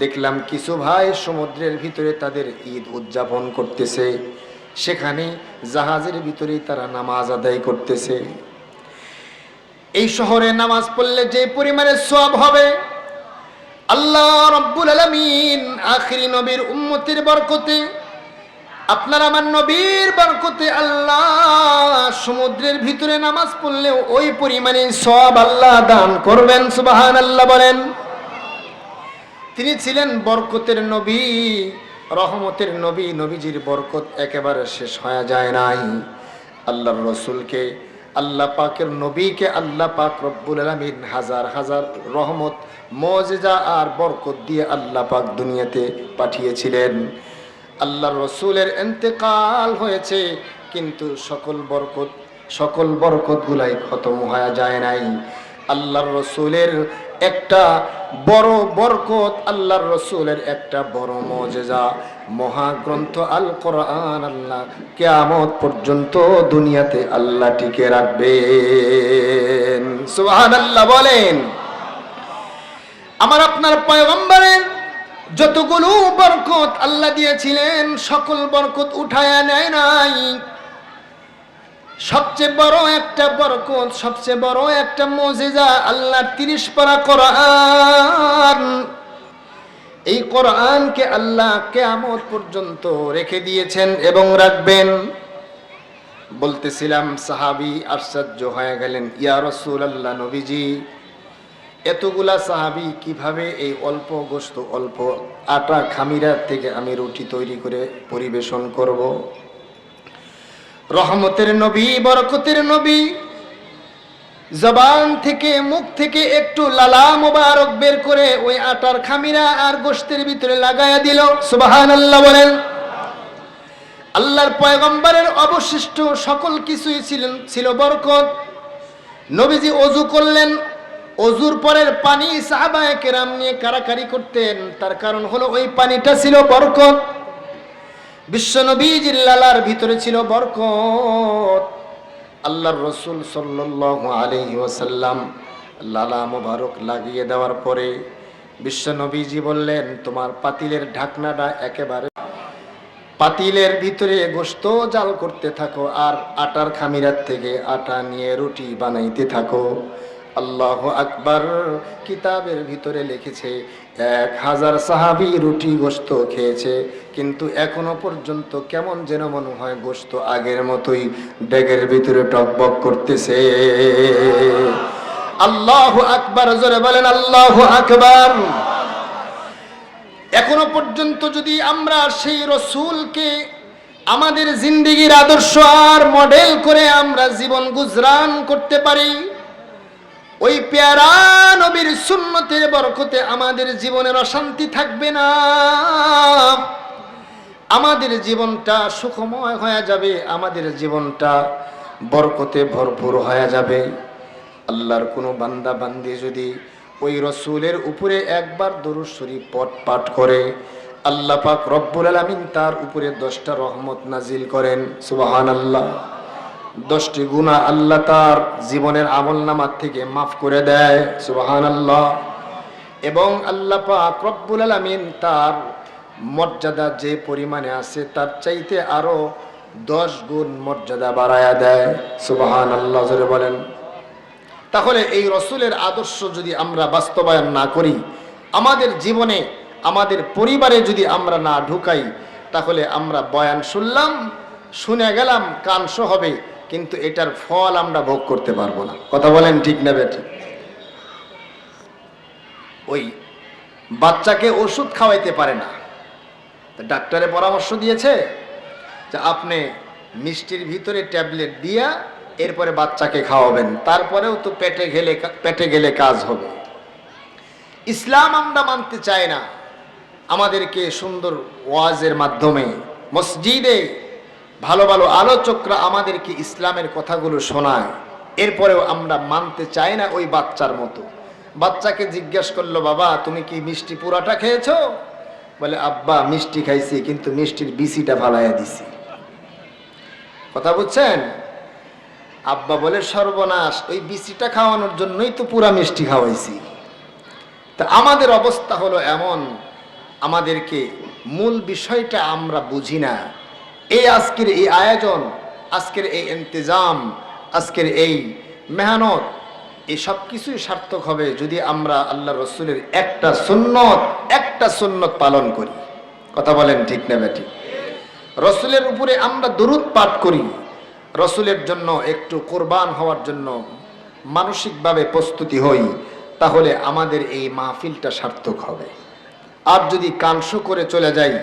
দেখলাম কিছু ভাই সমুদ্রের ভিতরে তাদের ঈদ উদযাপন করতেছে, সেখানে জাহাজের ভিতরেই তারা নামাজ আদায় করতেছে। এই শহরে নামাজ পড়লে যে পরিমাণে সওয়াব হবে, আল্লাহ রাব্বুল আলামিন আখিরি নবীর উম্মতের বরকতে, আপনার আমার নবীর বরকতে আল্লাহ সমুদ্রের ভিতরে নামাজ পড়লেও ওই পরিমাণে সওয়াব আল্লাহ দান করবেন। সুবহানাল্লাহ বলেন। তিনি ছিলেন বরকতের নবী, রহমতের নবী। নবীজির বরকত একেবারে শেষ হয়ে যায় নাই। আল্লাহর রাসূলকে, আল্লাহ পাকের নবীকে আল্লাহ পাক রব্বুল আলামিন হাজার হাজার রহমত, মুজিজা আর বরকত দিয়ে আল্লাহ পাক দুনিয়াতে পাঠিয়েছিলেন। আল্লাহর রাসূলের ইন্তেকাল হয়েছে, কিন্তু সকল বরকতগুলাই খতম হয়ে যায় নাই। আল্লাহর রাসূলের একটা বড় বরকত, আল্লাহর রাসূলের একটা বড় মুজিজা, মহাগ্রন্থ আল কোরআন আল্লাহ কিয়ামত পর্যন্ত দুনিয়াতে আল্লাহ টিকে রাখবেন। সুবহানাল্লাহ বলেন। আমার আপনার পয়গম্বরের যতগুলো বরকত আল্লাহ দিয়েছিলেন, সকল বরকত উঠায়া নেয় নাই। সবচেয়ে বড় একটা বরকত, সবচেয়ে বড় একটা মুজিজা আল্লাহর 30 পারা কোরআন। এই কোরআনকে আল্লাহ কিয়ামত পর্যন্ত রেখে দিয়েছেন এবং রাখবেন। বলতেছিলাম সাহাবী আশ্চর্য হয়ে গেলেন, ইয়া রাসূলুল্লাহ, নবীজি এতগুলা সাহাবী কিভাবে এই অল্প গোশত, অল্প আটা খামিরা থেকে আমি রুটি তৈরি করে পরিবেশন করব? রহমতের নবী, বরকতের নবী, জবান থেকে, মুখ থেকে একটু লালা মোবারক বের করে ওই আটার খামিরা আর গোশতের ভিতরে লাগায়া দিল। সুবহানাল্লাহ বলেন। আল্লাহর পয়গম্বরের অবশিষ্ট সকল কিছুই ছিল বরকত। নবীজি ওযু করলেন, ওযুর পরের পানি সাহাবায়ে কেরাম নিয়ে কারাকারি করতেন, তার কারণ হলো ওই পানিটা ছিল বরকত। বিশ্ব নবীজির লালার ভিতরে ছিল বরকত। আল্লাহর রাসূল সাল্লাল্লাহু আলাইহি ওয়াসাল্লাম লালা মোবারক লাগিয়ে দেওয়ার পরে বিশ্ব নবীজি বললেন, তোমার পাতিলের ঢাকনাটা একেবারে, পাতিলের ভিতরে গোশত জাল করতে থাকো আর আটার খামিরার থেকে আটা নিয়ে রুটি বানাইতে থাকো। আল্লাহু আকবার। কিতাবের ভিতরে লিখেছে 1000 সাহাবী রুটি গোশত খেয়েছে, কিন্তু এখনো পর্যন্ত কেমন যেন মনে হয় গোশত আগের মতোই ডেগের ভিতরে টকবক করতেছে। আল্লাহু আকবার, জোরে বলেন আল্লাহু আকবার। এখনো পর্যন্ত যদি আমরা সেই রাসূলকে আমাদের জিন্দেগির আদর্শ আর মডেল করে আমরা জীবন গুজরান করতে পারি, ওই পেয়ারা নবীর সুন্নতের বরকতে আমাদের জীবনের অশান্তি থাকবে না, আমাদের জীবনটা সুখময় হয়ে যাবে, আমাদের জীবনটা বরকতে ভরপুর হয়ে যাবে। আল্লাহর কোনো বান্দা বান্দি যদি ওই রাসূলের উপরে একবার দরুদ শরীফ পাঠ করে, আল্লাহ পাক রব্বুল আলামিন তার উপরে 10টা রহমত নাজিল করেন। সুবহানাল্লাহ। 10টি গুনাহ আল্লাহ তার জীবনের আমলনামা থেকে মাফ করে দেয়। সুবহানাল্লাহ। এবং আল্লাহ পাক রব্বুল আলামিন তার মর্যাদা যে পরিমাণে আছে তার চাইতে আরো 10 গুণ মর্যাদা বাড়ায়া দেয়। সুবহানাল্লাহ, জোরে বলেন। তাহলে এই রাসূলের আদর্শ যদি আমরা বাস্তবায়ন না করি, আমাদের জীবনে, আমাদের পরিবারে যদি আমরা না ঢুকাই, তাহলে আমরা বয়ান শুনলাম, শুনে গেলাম, কানসো হবে, কিন্তু এটার ফল আমরা ভোগ করতে পারবো না। কথা বলেন ঠিক না বেঠিক? ওই বাচ্চাকে ওষুধ খাওয়াইতে পারে না, ডাক্তারে পরামর্শ দিয়েছে যে আপনি মিষ্টির ভিতরে ট্যাবলেট দিয়া এরপরে বাচ্চাকে খাওয়াবেন, তারপরেও তো পেটে গেলে কাজ হবে। ইসলাম আমরা মানতে চাই না। আমাদেরকে সুন্দর ওয়াজের মাধ্যমে মসজিদে ভালো ভালো আলোচকরা আমাদেরকে ইসলামের কথাগুলো শোনায়, এরপরেও আমরা মানতে চাই না ওই বাচ্চার মতো। বাচ্চাকে জিজ্ঞেস করলো, বাবা তুমি কি মিষ্টি পুরাটা খেয়েছো? বলে, আব্বা মিষ্টি খাইছি, কিন্তু মিষ্টির বিচিটা ফালাইয়া দিছি। কথা বুঝছেন? আব্বা বলে, সর্বনাশ, ওই বিচিটা খাওয়ানোর জন্যই তো পুরা মিষ্টি খাওয়াইছি। তা আমাদের অবস্থা হলো এমন, আমাদেরকে মূল বিষয়টা আমরা বুঝি না। এই আজকের এই আয়োজন, আজকের এই ইন্তজাম, আজকের এই মেহনত, এই সব কিছুই সার্থক হবে যদি আমরা আল্লাহ রসুলের একটা সুন্নত পালন করি। কথা বলেন ঠিক না বেঠিক? রসুলের উপরে আমরা দরুদ পাঠ করি, রসুলের জন্য একটু কোরবান হওয়ার জন্য মানসিকভাবে প্রস্তুতি হই, তাহলে আমাদের এই মাহফিলটা সার্থক হবে। আর যদি কাংশো করে চলে যাই,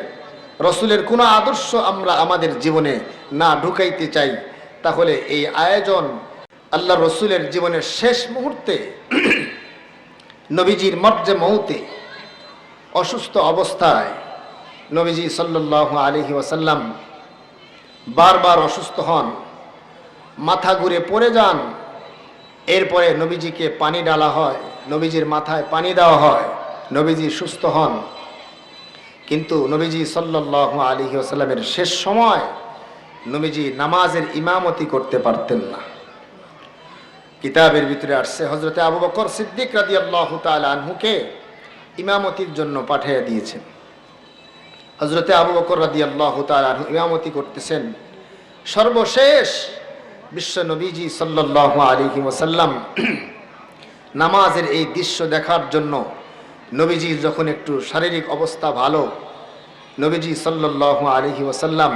রসুলের কোনো আদর্শ আমরা আমাদের জীবনে না ঢুকাইতে চাই, তাহলে এই আয়োজন আল্লাহ রসুলের জীবনের শেষ মুহূর্তে নবীজির মর্জে মৌতে অসুস্থ অবস্থায় নবীজি সাল্লাল্লাহু আলাইহি ওয়াসাল্লাম বারবার অসুস্থ হন, মাথা ঘুরে পড়ে যান। এরপরে নবীজিকে পানি ডালা হয়, নবীজির মাথায় পানি দেওয়া হয়, নবীজি সুস্থ হন। কিন্তু নবীজি সাল্লাল্লাহু আলাইহি ওয়াসাল্লামের শেষ সময় নবীজি নামাজের ইমামতি করতে পারতেন না। কিতাবের ভিতরে আসছে হযরতে আবু বকর সিদ্দিক রাদিয়াল্লাহু তাআলা আনহুকে ইমামতির জন্য পাঠিয়ে দিয়েছেন। হযরতে আবু বকর রাদিয়াল্লাহু তাআলা আনহু ইমামতি করতেছেন। সর্বশেষ বিশ্ব নবীজি সাল্লাল্লাহু আলাইহি ওয়াসাল্লাম নামাজের এই দৃশ্য দেখার জন্য নবীজি যখন একটু শারীরিক অবস্থা ভালো, নবীজি সাল্লাল্লাহু আলাইহি ওয়াসাল্লাম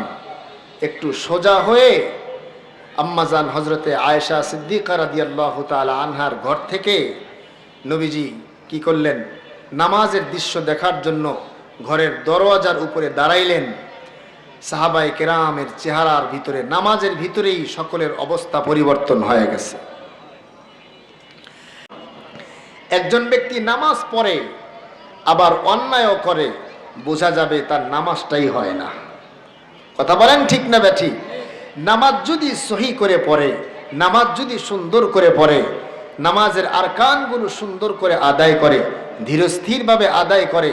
একটু সোজা হয়ে আম্মাজান হযরতে আয়েশা সিদ্দিকা রাদিয়াল্লাহু তাআলা আনহার ঘর থেকে নবীজি কি করলেন, নামাজের দৃশ্য দেখার জন্য ঘরের দরওয়াজার উপরে দাঁড়াইলেন। সাহাবায়ে কেরামের চেহারার ভিতরে, নামাজের ভিতরেই সকলের অবস্থা পরিবর্তন হয়ে গেছে। একজন ব্যক্তি নামাজ পড়ে আবার অন্যায়ও করে, বোঝা যাবে তার নামাজটাই হয় না। কথা বলেন ঠিক না বেঠিক? নামাজ যদি সহি করে পড়ে, নামাজ যদি সুন্দর করে পড়ে, নামাজের আরকানগুলো সুন্দর করে আদায় করে, ধীরস্থিরভাবে আদায় করে,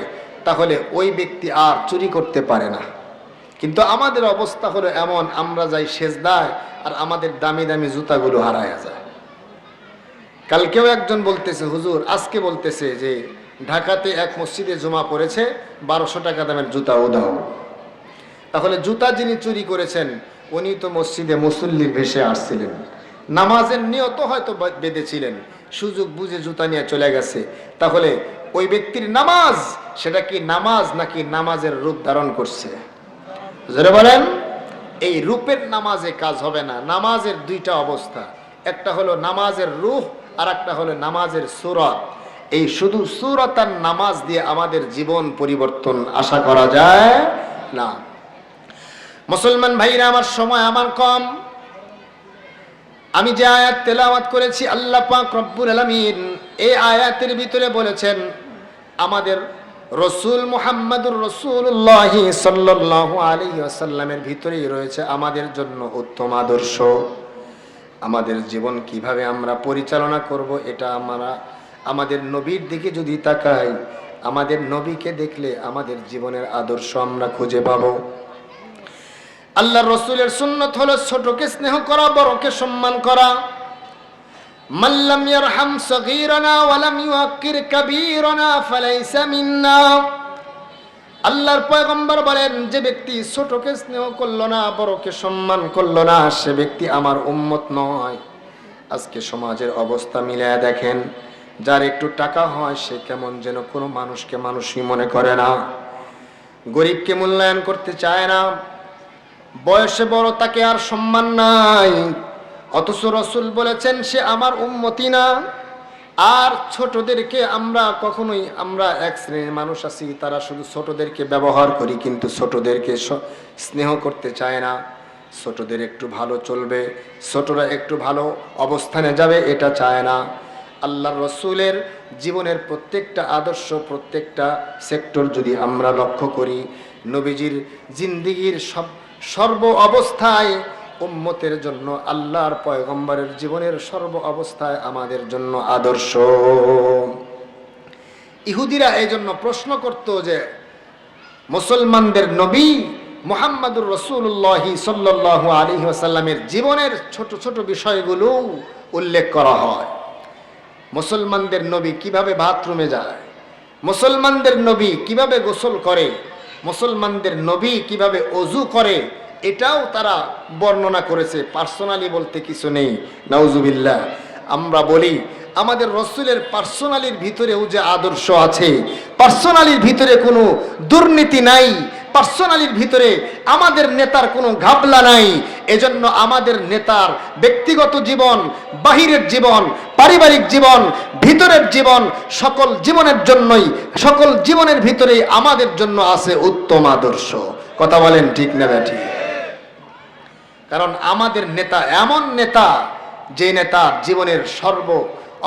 তাহলে ওই ব্যক্তি আর চুরি করতে পারে না। কিন্তু আমাদের অবস্থা হলো এমন, আমরা যাই সেজদায় আর আমাদের দামি দামি জুতাগুলো হারায় যায়। কালকেও একজন বলতেছে, হুজুর আজকে বলতেছে যে ঢাকাতে এক মসজিদে জমা পড়েছে 1200 টাকা দামের জুতা উধাও। তাহলে জুতা যিনি চুরি করেছেন উনি তো মসজিদে মুসল্লির ভেসে আসছিলেন, নামাজের নিয়ত হয়তো বেঁধেছিলেন, সুযোগ বুঝে জুতা নিয়ে চলে গেছে। তাহলে ওই ব্যক্তির নামাজ, সেটা কি নামাজ নাকি নামাজের রূপ ধারণ করছে? যারা বলেন এই রূপের নামাজে কাজ হবে না। নামাজের দুইটা অবস্থা, একটা হলো নামাজের রূহ আর একটা হলো নামাজের সূরত। এই শুধু সূরত আর নামাজ দিয়ে আমাদের জীবন পরিবর্তন আশা করা যায় না। মুসলমান ভাইরা আমার, সময় আমার কম। আমি যে আয়াত তেলাওয়াত করেছি, আল্লাহ পাক রব্বুল আলামিন এই আয়াতের ভিতরে বলেছেন আমাদের রসুল মুহাম্মদুর রাসূলুল্লাহ সাল্লাল্লাহু আলাইহি ওয়াসাল্লামের ভিতরেই রয়েছে আমাদের জন্য উত্তম আদর্শ। আমাদের জীবন কিভাবে আমরা পরিচালনা করব, এটা আমরা আমাদের নবীর দিকে যদি তাকাই, আমাদের নবীকে দেখলে আমাদের জীবনের আদর্শ আমরা খুঁজে পাবো। আল্লাহর রাসূলের সুন্নাত হলো ছোটকে স্নেহ করা, বড়কে সম্মান করা। মাল্লাম ইয়ারহাম সগীরানা ওয়া লাম ইউআক্কির কাবীরানা ফালাইসা মিন্না। আল্লাহর পয়গম্বর বলেন, যে ব্যক্তি ছোটকে স্নেহ করলো না, বড়কে সম্মান করলো না, সে ব্যক্তি আমার উম্মত নয়। আজকে সমাজের অবস্থা মিলায়া দেখেন, যার একটু টাকা হয় সে কেমন যেন কোনো মানুষকে মানুষই মনে করে না, গরিবকে মূল্যায়ন করতে চায় না, বয়সে বড় তাকে আর সম্মান নাই। অথচ রাসূল বলেছেন সে আমার উম্মতি না। আর ছোটদেরকে আমরা কখনোই, আমরা এক শ্রেণীর মানুষ আছি তারা শুধু ছোটদেরকে ব্যবহার করি, কিন্তু ছোটদেরকে স্নেহ করতে চায় না। ছোটদের একটু ভালো চলবে, ছোটরা একটু ভালো অবস্থানে যাবে, এটা চায় না। আল্লাহর রাসূলের জীবনের প্রত্যেকটা আদর্শ, প্রত্যেকটা সেক্টর যদি আমরা লক্ষ্য করি, নবীজির জিন্দেগীর সর্ব অবস্থায় উম্মতের জন্য, আল্লাহর পয়গম্বরের জীবনের সর্ব অবস্থায় আমাদের জন্য আদর্শ। ইহুদিরা এই জন্য প্রশ্ন করত যে মুসলমানদের নবী মুহাম্মদুর রাসূলুল্লাহ সাল্লাল্লাহু আলাইহি ওয়াসাল্লামের জীবনের ছোট ছোট বিষয়গুলো উল্লেখ করা হয়। মুসলমানদের নবী কিভাবে বাথরুমে যায়, মুসলমানদের নবী কিভাবে গোসল করে, মুসলমানদের নবী কিভাবে ওযু করে, এটাও তারা বর্ণনা করেছে। পার্সোনালি বলতে কিছু নেই, নাউজুবিল্লাহ। আমরা বলি আমাদের রসুলের পার্সোনালির ভিতরেও যে আদর্শ আছে, পার্সোনালির ভিতরে কোনো দুর্নীতি নাই, পার্সোনালির ভিতরে আমাদের নেতার কোনো ঘাবলা নাই। এজন্য আমাদের নেতার ব্যক্তিগত জীবন, বাহিরের জীবন, পারিবারিক জীবন, ভিতরের জীবন, সকল জীবনের জন্যই, সকল জীবনের ভিতরেই আমাদের জন্য আছে উত্তম আদর্শ। কথা বলেন ঠিক না ব্যাঠি? কারণ আমাদের নেতা এমন নেতা, যে নেতার জীবনের সর্ব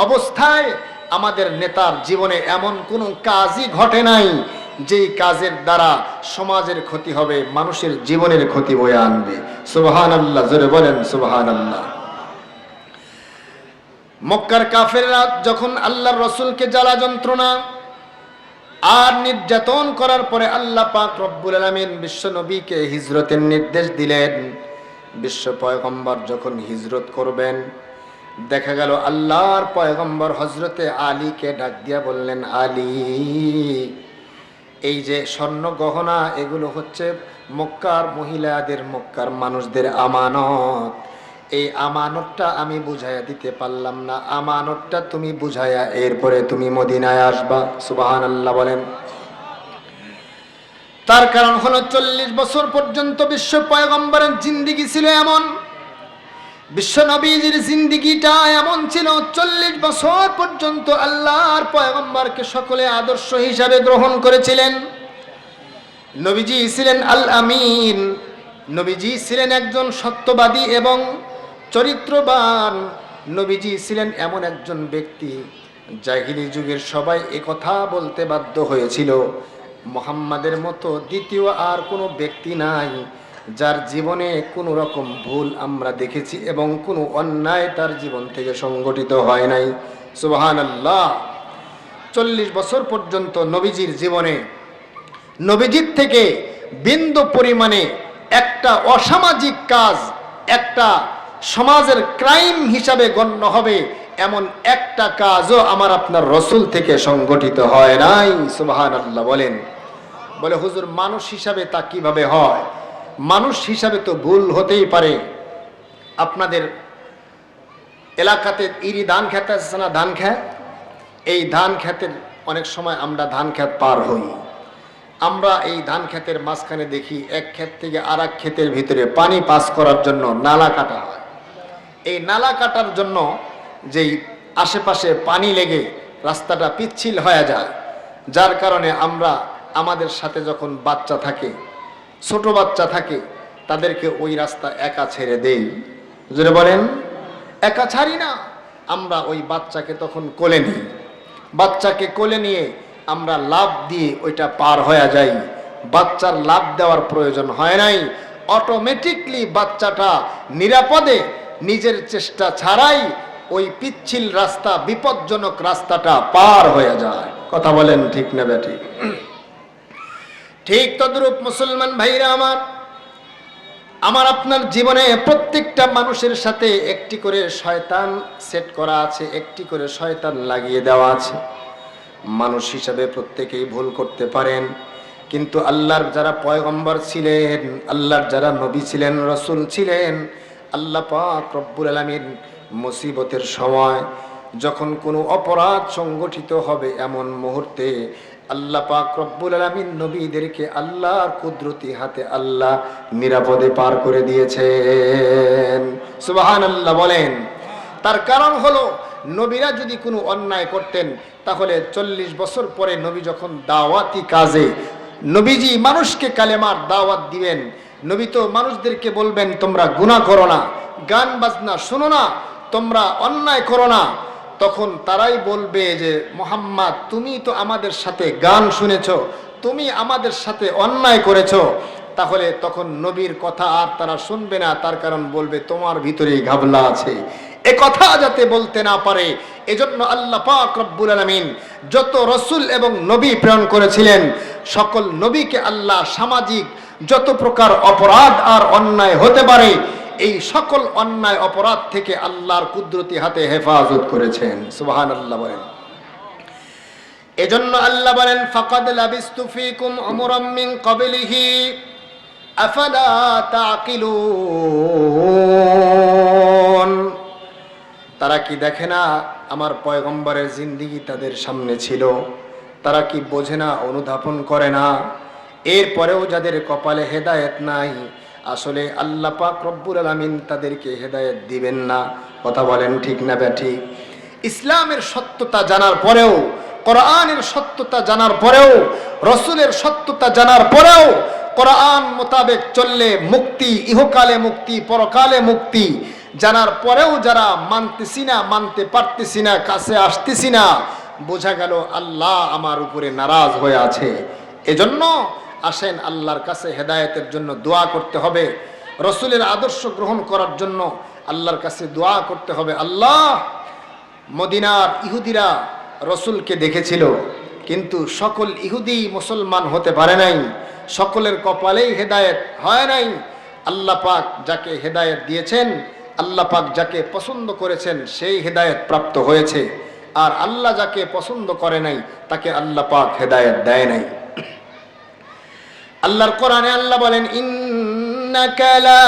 অবস্থায়, আমাদের নেতার জীবনে এমন কোনো কাজই ঘটে নাই যেই কাজের দ্বারা সমাজের ক্ষতি হবে, মানুষের জীবনের ক্ষতি বয়ে আনবে। সুবহানাল্লাহ, জোরে বলেন সুবহানাল্লাহ। মক্কার কাফেররা যখন আল্লাহর রাসূলকে জ্বালা যন্ত্রণা আর নির্যাতন করার পরে আল্লাহ পাক রব্বুল আলামিন বিশ্ব নবীকে হিজরতের নির্দেশ দিলেন। বিশ্ব পয়গম্বর যখন হিজরত করবেন, দেখা গেল আল্লাহর পয়গম্বর হযরতে আলীকে ডাক দিয়া বললেন, আলী, এই যে স্বর্ণ গহনা এগুলো হচ্ছে মক্কার মহিলাদের, মক্কার মানুষদের আমানত। এই আমানতটা আমি বুঝাইয়া দিতে পারলাম না, আমানতটা তুমি বুঝাইয়া এরপরে তুমি মদিনায় আসবা। সুবহানাল্লাহ বলেন। তার কারণ হলো 40 বছর পর্যন্ত বিশ্ব পয়গম্বরের জিন্দেগি ছিল এমন, বিশ্ব নবীজির জিন্দেগিটা এমন ছিল, 40 বছর পর্যন্ত আল্লাহর পয়গম্বরকে সকলে আদর্শ হিসাবে গ্রহণ করেছিলেন। নবীজি ছিলেন আল আমিন, নবীজি ছিলেন একজন সত্যবাদী এবং চরিত্রবান। নবীজি ছিলেন এমন একজন ব্যক্তি, জাহিলি যুগের সবাই একথা বলতে বাধ্য হয়েছিল, মুহাম্মাদের মতো দ্বিতীয় আর কোনো ব্যক্তি নাই যার জীবনে কোনো রকম ভুল আমরা দেখেছি এবং কোনো অন্যায় তার জীবন থেকে সংগঠিত হয় নাই। সুবহানাল্লাহ। 40 বছর পর্যন্ত নবীজির জীবনে, নবীজির থেকে বিন্দু পরিমাণে একটা অসামাজিক কাজ, একটা সমাজের ক্রাইম হিসাবে গণ্য হবে এমন একটা কাজও আমার আপনার রসুল থেকে সংগঠিত হয় নাই। সুবহানাল্লাহ বলেন। বলে হুজুর, মানুষ হিসাবে তা কিভাবে হয়? মানুষ হিসাবে তো ভুল হতেই পারে। আপনাদের এলাকাতে ইরি ধান খেতে আছে না, ধান খেত, এই ধান খেতের অনেক সময় আমরা ধান খেত পার হই, আমরা এই ধান খেতের মাঝখানে দেখি এক ক্ষেত থেকে আর এক ক্ষেতের ভিতরে পানি পাস করার জন্য নালা কাটা হয়। এই নালা কাটার জন্য যেই আশেপাশে পানি লেগে রাস্তাটা পিচ্ছিল হয়ে যায়, যার কারণে আমরা আমাদের সাথে যখন বাচ্চা থাকে, ছোট বাচ্চা থাকে, তাদেরকে ওই রাস্তা একা ছেড়ে দেই। যদি বলেন, একা ছাড়ি না, আমরা ওই বাচ্চাকে তখন কোলে নিই, বাচ্চাকে কোলে নিয়ে আমরা লাফ দিয়ে ওইটা পার হয়ে যাই। বাচ্চার লাফ দেওয়ার প্রয়োজন হয় নাই, অটোমেটিকলি বাচ্চাটা নিরাপদে নিজের চেষ্টা ছাড়াই ওই পিচ্ছিল রাস্তা, বিপজ্জনক রাস্তাটা পার হয়ে যায়। কথা বলেন ঠিক না বেঠিক? ঠিক তদ্রূপ মুসলমান ভাইরা আমার, আমার আপনার জীবনে প্রত্যেকটা মানুষের সাথে একটি করে শয়তান সেট করা আছে, একটি করে শয়তান লাগিয়ে দেওয়া আছে। মানুষ হিসাবে প্রত্যেকেই ভুল করতে পারেন, কিন্তু আল্লাহর যারা পয়গম্বর ছিলেন, আল্লাহর যারা নবী ছিলেন, রসুল ছিলেন, আল্লাহ পাক রব্বুল আলামিন মুসিবতের সময় যখন কোনো অপরাধ সংগঠিত হবে এমন মুহূর্তে আল্লাহ পাক রব্বুল আলামিন নবীদেরকে আল্লাহর কুদরতি হাতে আল্লাহ নিরাপদে পার করে দিয়েছেন। সুবহানাল্লাহ বলেন। তার কারণ হলো, নবীরা যদি কোনো অন্যায় করতেন তাহলে 40 বছর পরে নবী যখন দাওয়াতি কাজে, নবীজি মানুষকে কালেমার দাওয়াত দিবেন, নবী তো মানুষদেরকে বলবেন তোমরা গুনাহ করো না, গান বাজনা শোনো না, তোমরা অন্যায় করো না, তখন তারাই বলবে যে মুহাম্মদ, তুমি তো আমাদের সাথে গান শুনেছো, তুমি আমাদের সাথে অন্যায় করেছো। তাহলে তখন নবীর কথা আর তারা শুনবে না, তার কারণ বলবে তোমার ভিতরেই ঘাবলা আছে। এ কথা যাতে বলতে না পারে, এজন্য আল্লাহ পাক রব্বুল আলামিন যত রসুল এবং নবী প্রেরণ করেছিলেন, সকল নবীকে আল্লাহ সামাজিক যত প্রকার অপরাধ আর অন্যায় হতে পারে এই সকল অন্যায় অপরাধ থেকে আল্লাহর কুদরতি হাতে হেফাজত করেছেন। সুবহানাল্লাহ বলেন। এজন্য আল্লাহ বলেন, ফাকাদ লাবিস্তু ফীকুম উমরাম মিন ক্বাবলিহি আফালা তাকিলুন। তারা কি দেখে না আমার পয়গম্বরের জিন্দেগি তাদের সামনে ছিল? তারা কি বোঝে না, অনুধাবন করে না? এরপরেও যাদের কপালে হেদায়েত নাই, আসলে আল্লাহ পাক রব্বুল আলামিন তাদেরকে হেদায়েত দিবেন না। কথা বলেন ঠিক না ব্যাঠিক? ইসলামের সত্যতা জানার পরেও, কোরআনের সত্যতা জানার পরেও, রসুলের সত্যতা জানার পরেও, কোরআন মোতাবেক চললে মুক্তি, ইহকালে মুক্তি, পরকালে মুক্তি জানার পরেও যারা মানতেছি না, মানতে পারতেছি না, কাছে আসতেছি না, বোঝা গেল আল্লাহ আমার উপরে নারাজ হয়ে আছে। এজন্য আসেন আল্লাহর কাছে হেদায়েতের জন্য দোয়া করতে হবে, রসুলের আদর্শ গ্রহণ করার জন্য আল্লাহর কাছে দোয়া করতে হবে। আল্লাহ, মদিনার ইহুদিরা রসুলকে দেখেছিল, কিন্তু সকল ইহুদি মুসলমান হতে পারে নাই, সকলের কপালেই হেদায়েত হয় নাই। আল্লাহ পাক যাকে হেদায়েত দিয়েছেন, আল্লাহ পাক যাকে পছন্দ করেছেন, সেই হেদায়েত প্রাপ্ত হয়েছে। আর আল্লাহ যাকে পছন্দ করে নাই, তাকে আল্লাহ পাক হেদায়েত দেয় নাই। আল্লাহর কোরআনে আল্লাহ বলেন, ইন্নাকা লা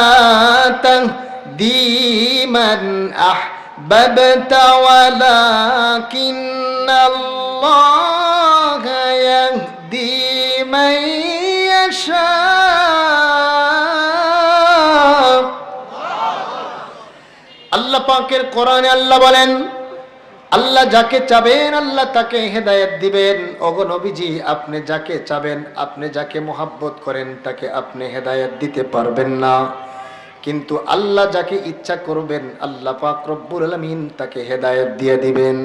তাহদি মান আহবাবতা ওয়ালাকিন্নাল্লাহা ইয়াহদি মান ইয়াশা। আল্লাহ পাকের কোরআনে আল্লাহ বলেন, আল্লাহ যাকে চাবেন আল্লাহ তাকে হেদায়েত দিবেন। ওগো নবীজি, আপনি যাকে চাবেন, আপনি যাকে মোহাব্বত করেন, তাকে আপনি হেদায়েত দিতে পারবেন না, কিন্তু আল্লাহ যাকে ইচ্ছা করবেন আল্লাহ পাক রব্বুল আলামিন তাকে হেদায়েত দিয়ে দিবেন।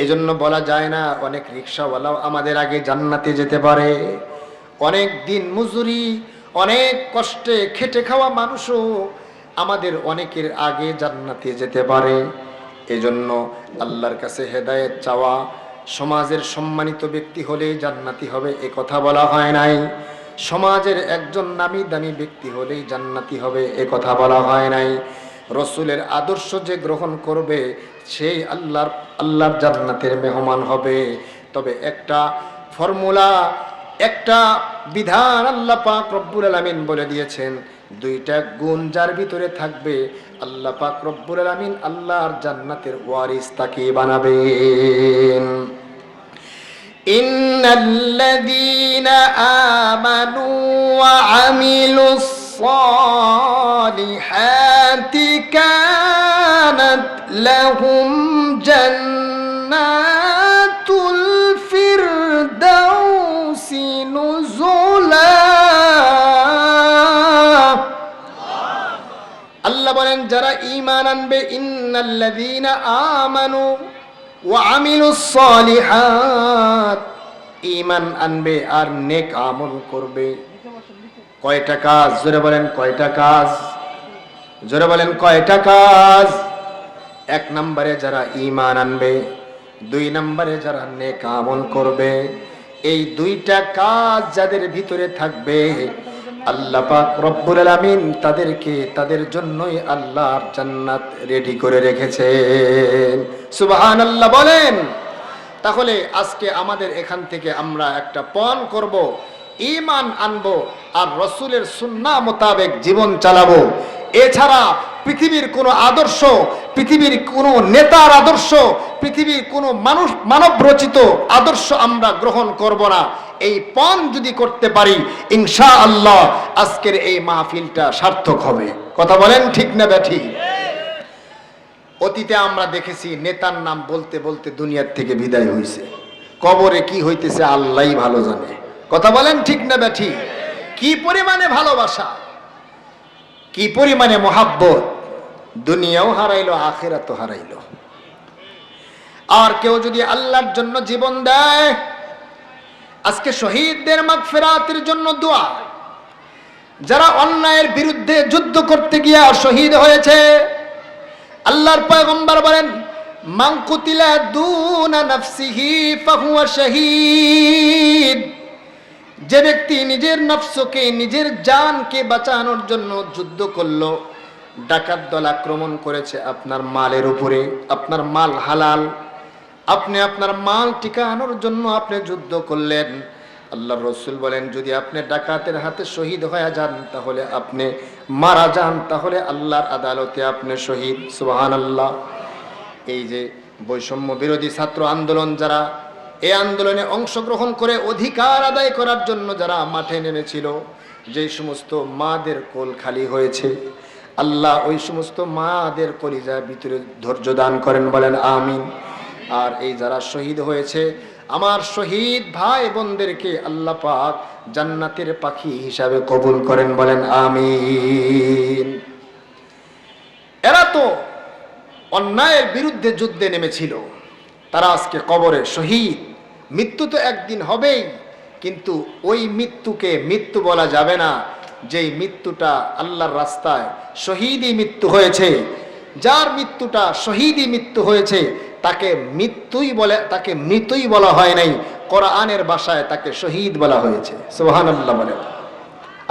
এজন্য বলা যায় না অনেক রিকশাওয়ালাও আমাদের আগে জান্নাতে যেতে পারে, অনেক দিন মজুরি, অনেক কষ্টে খেটে খাওয়া মানুষও আমাদের অনেকের আগে জান্নাতে যেতে পারে। এজন্য আল্লাহর কাছে হেদায়েত চাওয়া, সমাজের সম্মানিত ব্যক্তি হলেই জান্নাতি হবে এ কথা বলা হয় নাই, সমাজের একজন নামি দামি ব্যক্তি হলেই জান্নাতি হবে এ কথা বলা হয় নাই। রসুলের আদর্শ যে গ্রহণ করবে সেই আল্লাহর জান্নাতের মেহমান হবে। তবে একটা ফর্মুলা, একটা বিধান আল্লাহ পাক রব্বুল আলামিন বলে দিয়েছেন, দুইটা গুণ যার ভিতরে থাকবে আল্লাহ পাক রব্বুল আলামিন আল্লাহর জান্নাতের ওয়ারিস তাকে বানাবেন। ইন্নাল্লাযীনা আমানু ওয়া আমিলুস সালিহাতি কানাত লাহুম জান্নাতুল ফিরদাউসি নুজুলা। আল্লাহ বলেন, যারা ঈমান আনবে, ইন্নাল্লাযীনা আমানু ওয়া আমিলুস সালিহাত, ঈমান আনবে আর নেক আমল করবে। কয়টা কাজ? জোরে বলেন কয়টা কাজ? জোরে বলেন কয়টা কাজ? এক নম্বরে যারা ঈমান আনবে, দুই নম্বরে যারা নেক আমল করবে। এই দুইটা কাজ যাদের ভিতরে থাকবে আল্লাহ পাক রব্বুল আলামিন তাদেরকে, তাদের জন্যই আল্লাহর জান্নাত রেডি করে রেখেছেন। সুবহানাল্লাহ বলেন। তাহলে আজকে আমাদের এখান থেকে আমরা একটা পণ করব, ঈমান আনবো আর রসুলের সুন্নাহ মোতাবেক জীবন চালাবো। এছাড়া পৃথিবীর কোনো আদর্শ, পৃথিবীর কোনো নেতার আদর্শ, পৃথিবীর কোনো মানব রচিত আদর্শ আমরা গ্রহণ করব না। এই পণ যদি করতে পারি ইনশাআল্লাহ আজকের এই মাহফিলটা সার্থক হবে। কথা বলেন ঠিক না ব্যাঠি? অতীতে আমরা দেখেছি নেতার নাম বলতে বলতে দুনিয়ার থেকে বিদায় হয়েছে, কবরে কি হইতেছে আল্লাহই ভালো জানে। কথা বলেন ঠিক না ব্যাঠি? কি পরিমাণে ভালোবাসা, কি পরিমাণে মোহাব্বত, দুনিয়াও হারাইলো আখিরাতও হারাইলো। আর কেউ যদি আল্লাহর জন্য জীবন দেয়, আজকে শহীদদের মাগফিরাতের জন্য দোয়া, যারা অন্যায়ের বিরুদ্ধে যুদ্ধ করতে গিয়ে শহীদ হয়েছে, আল্লাহর পয়গম্বর বলেন, মান কুতিলা দুনা নাফসিহি ফাহুয়া শহীদ। যে ব্যক্তি নিজের নফসকে, নিজের জানকে বাঁচানোর জন্য যুদ্ধ করলো, ডাকাত দল আক্রমণ করেছে আপনার মালের উপরে, আপনার মাল হালাল, আপনি আপনার মাল টিকানোর জন্য আপনি যুদ্ধ করলেন, আল্লাহর রাসূল বলেন যদি আপনি ডাকাতের হাতে শহীদ হয়ে যান, তাহলে আপনি মারা যান, তাহলে আল্লাহর আদালতে আপনি শহীদ। সুবহানাল্লাহ। এই যে বৈষম্য বিরোধী ছাত্র আন্দোলন, যারা এই আন্দোলনে অংশগ্রহণ করে অধিকার আদায় করার জন্য যারা মাঠে নেমেছিল, যে সমস্ত মাদের কোল খালি হয়েছে, আল্লাহ ওই সমস্ত মাদের কলিজার ভিতরে ধৈর্য দান করেন, বলেন আমিন। আর এই যারা শহীদ হয়েছে, আমার শহীদ ভাই বোনদেরকে আল্লাহ পাক জান্নাতের পাখি হিসাবে কবুল করেন, বলেন আমিন। এরা তো অন্যায়ের বিরুদ্ধে যুদ্ধে নেমেছিল, তারা আজকে কবরে শহীদ। মৃত্যু তো একদিন হবেই, কিন্তু ওই মৃত্যুকে মৃত্যু বলা যাবে না যেই মৃত্যুটা আল্লাহর রাস্তায় শহীদই মৃত্যু হয়েছে। যার মৃত্যুটা শহীদই মৃত্যু হয়েছে তাকে মৃত্যুই বলে, তাকে মৃতই বলা হয় নাই, কোরআনের ভাষায় তাকে শহীদ বলা হয়েছে। সুবহানাল্লাহ বলেন।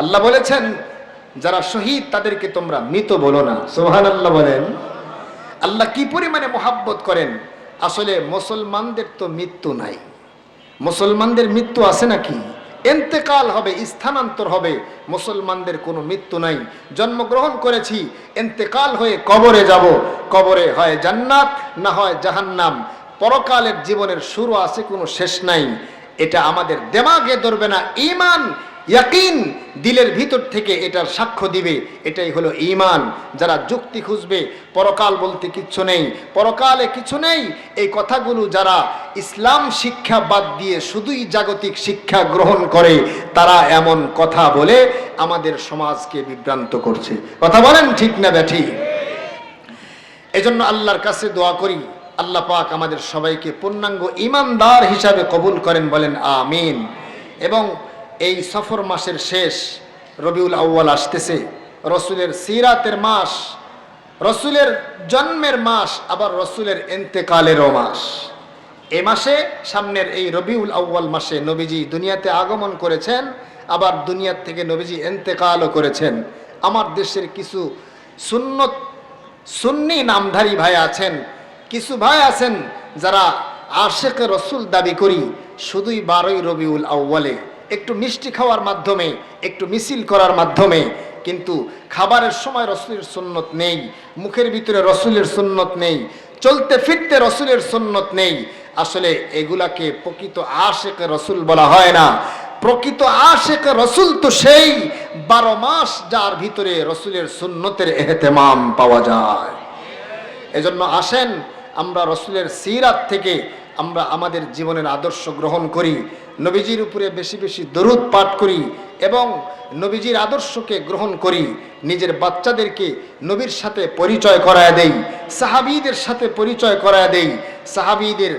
আল্লাহ বলেছেন যারা শহীদ তাদেরকে তোমরা মৃত বলো না। সুবহানাল্লাহ বলেন। আল্লাহ কি পরিমাণে মোহাব্বত করেন। আসলে মুসলমানদের তো মৃত্যু নাই, মুসলমানদের মৃত্যু আছে নাকি? ইন্তেকাল হবে, স্থানান্তর হবে, মুসলমানদের কোনো মৃত্যু নাই। জন্মগ্রহণ করেছি, ইন্তেকাল হয়ে কবরে যাব, কবরে হয় জান্নাত না হয় জাহান্নাম। পরকালের জীবনের শুরু আছে, কোনো শেষ নাই। এটা আমাদের দিমাগে ধরবে না, ঈমান ইয়াকিন দিলের ভিতর থেকে এটার সাক্ষ্য দিবে, এটাই হলো ঈমান। যারা যুক্তি খুঁজবে পরকাল বলতে কিচ্ছু নেই, পরকালে কিছু নেই, এই কথাগুলো যারা ইসলাম শিক্ষা বাদ দিয়ে শুধুই জাগতিক শিক্ষা গ্রহণ করে, তারা এমন কথা বলে আমাদের সমাজকে বিভ্রান্ত করছে। কথা বলেন ঠিক না ব্যাঠি? এজন্য আল্লাহর কাছে দোয়া করি, আল্লাহ পাক আমাদের সবাইকে পূর্ণাঙ্গ ঈমানদার হিসাবে কবুল করেন, বলেন আমিন। এবং এই সফর মাসের শেষ রবিউল আউয়াল আসতেছে, রসুলের সিরাতের মাস, রসুলের জন্মের মাস, আবার রসুলের ইন্তেকালেরও মাস। এই মাসে, সামনের এই রবিউল আউয়াল মাসে নবীজি দুনিয়াতে আগমন করেছেন, আবার দুনিয়ার থেকে নবীজি ইন্তেকালও করেছেন। আমার দেশের কিছু সুন্নি নামধারী ভাই আছেন, কিছু ভাই আছেন যারা আশেকে রসুল দাবি করি, শুধুই 12ই রবিউল আউয়ালে একটু মিষ্টি খাওয়ার মাধ্যমে, একটু মিছিল করার মাধ্যমে, কিন্তু খাবারের সময় রসুলের সুন্নত নেই, মুখের ভিতরে রসুলের সুন্নত নেই, চলতে ফিরতে রসুলের সুন্নত নেই। আসলে এগুলাকে প্রকৃত আশেকে রসুল বলা হয় না। প্রকৃত আশেকে রসুল তো সেই 12 মাস যার ভিতরে রসুলের সুন্নতের এহতেমাম পাওয়া যায়। এজন্য আসেন আমরা রসুলের সিরাত থেকে আমরা আমাদের জীবনের আদর্শ গ্রহণ করি, নবীজির উপরে বেশি বেশি দরুদ পাঠ করি এবং নবীজির আদর্শকে গ্রহণ করি। নিজের বাচ্চাদেরকে নবীর সাথে পরিচয় করায় দেই, সাহাবীদের সাথে পরিচয় করায় দেই, সাহাবীদের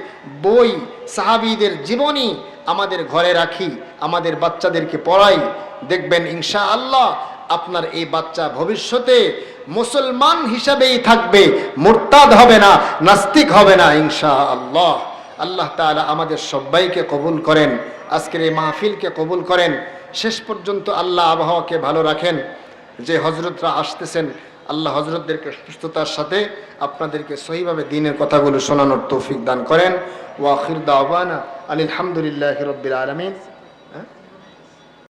বই, সাহাবীদের জীবনী আমাদের ঘরে রাখি, আমাদের বাচ্চাদেরকে পড়াই। দেখবেন ইনশাআল্লাহ আপনার এই বাচ্চা ভবিষ্যতে মুসলমান হিসাবেই থাকবে, মুরতাদ হবে না, নাস্তিক হবে না ইনশাআল্লাহ। আল্লাহ তাআলা আমাদের সবাইকে কবুল করেন, আজকের এই মাহফিলকে কবুল করেন। শেষ পর্যন্ত আল্লাহ আবহাওয়াকে ভালো রাখেন। যে হজরতরা আসতেছেন, আল্লাহ হজরতদেরকে সুস্থতার সাথে আপনাদেরকে সহিভাবে দ্বীনের কথাগুলো শোনানোর তৌফিক দান করেন। ওয়া আখির দাওয়ানা আলহামদুলিল্লাহি রাব্বিল আলামিন।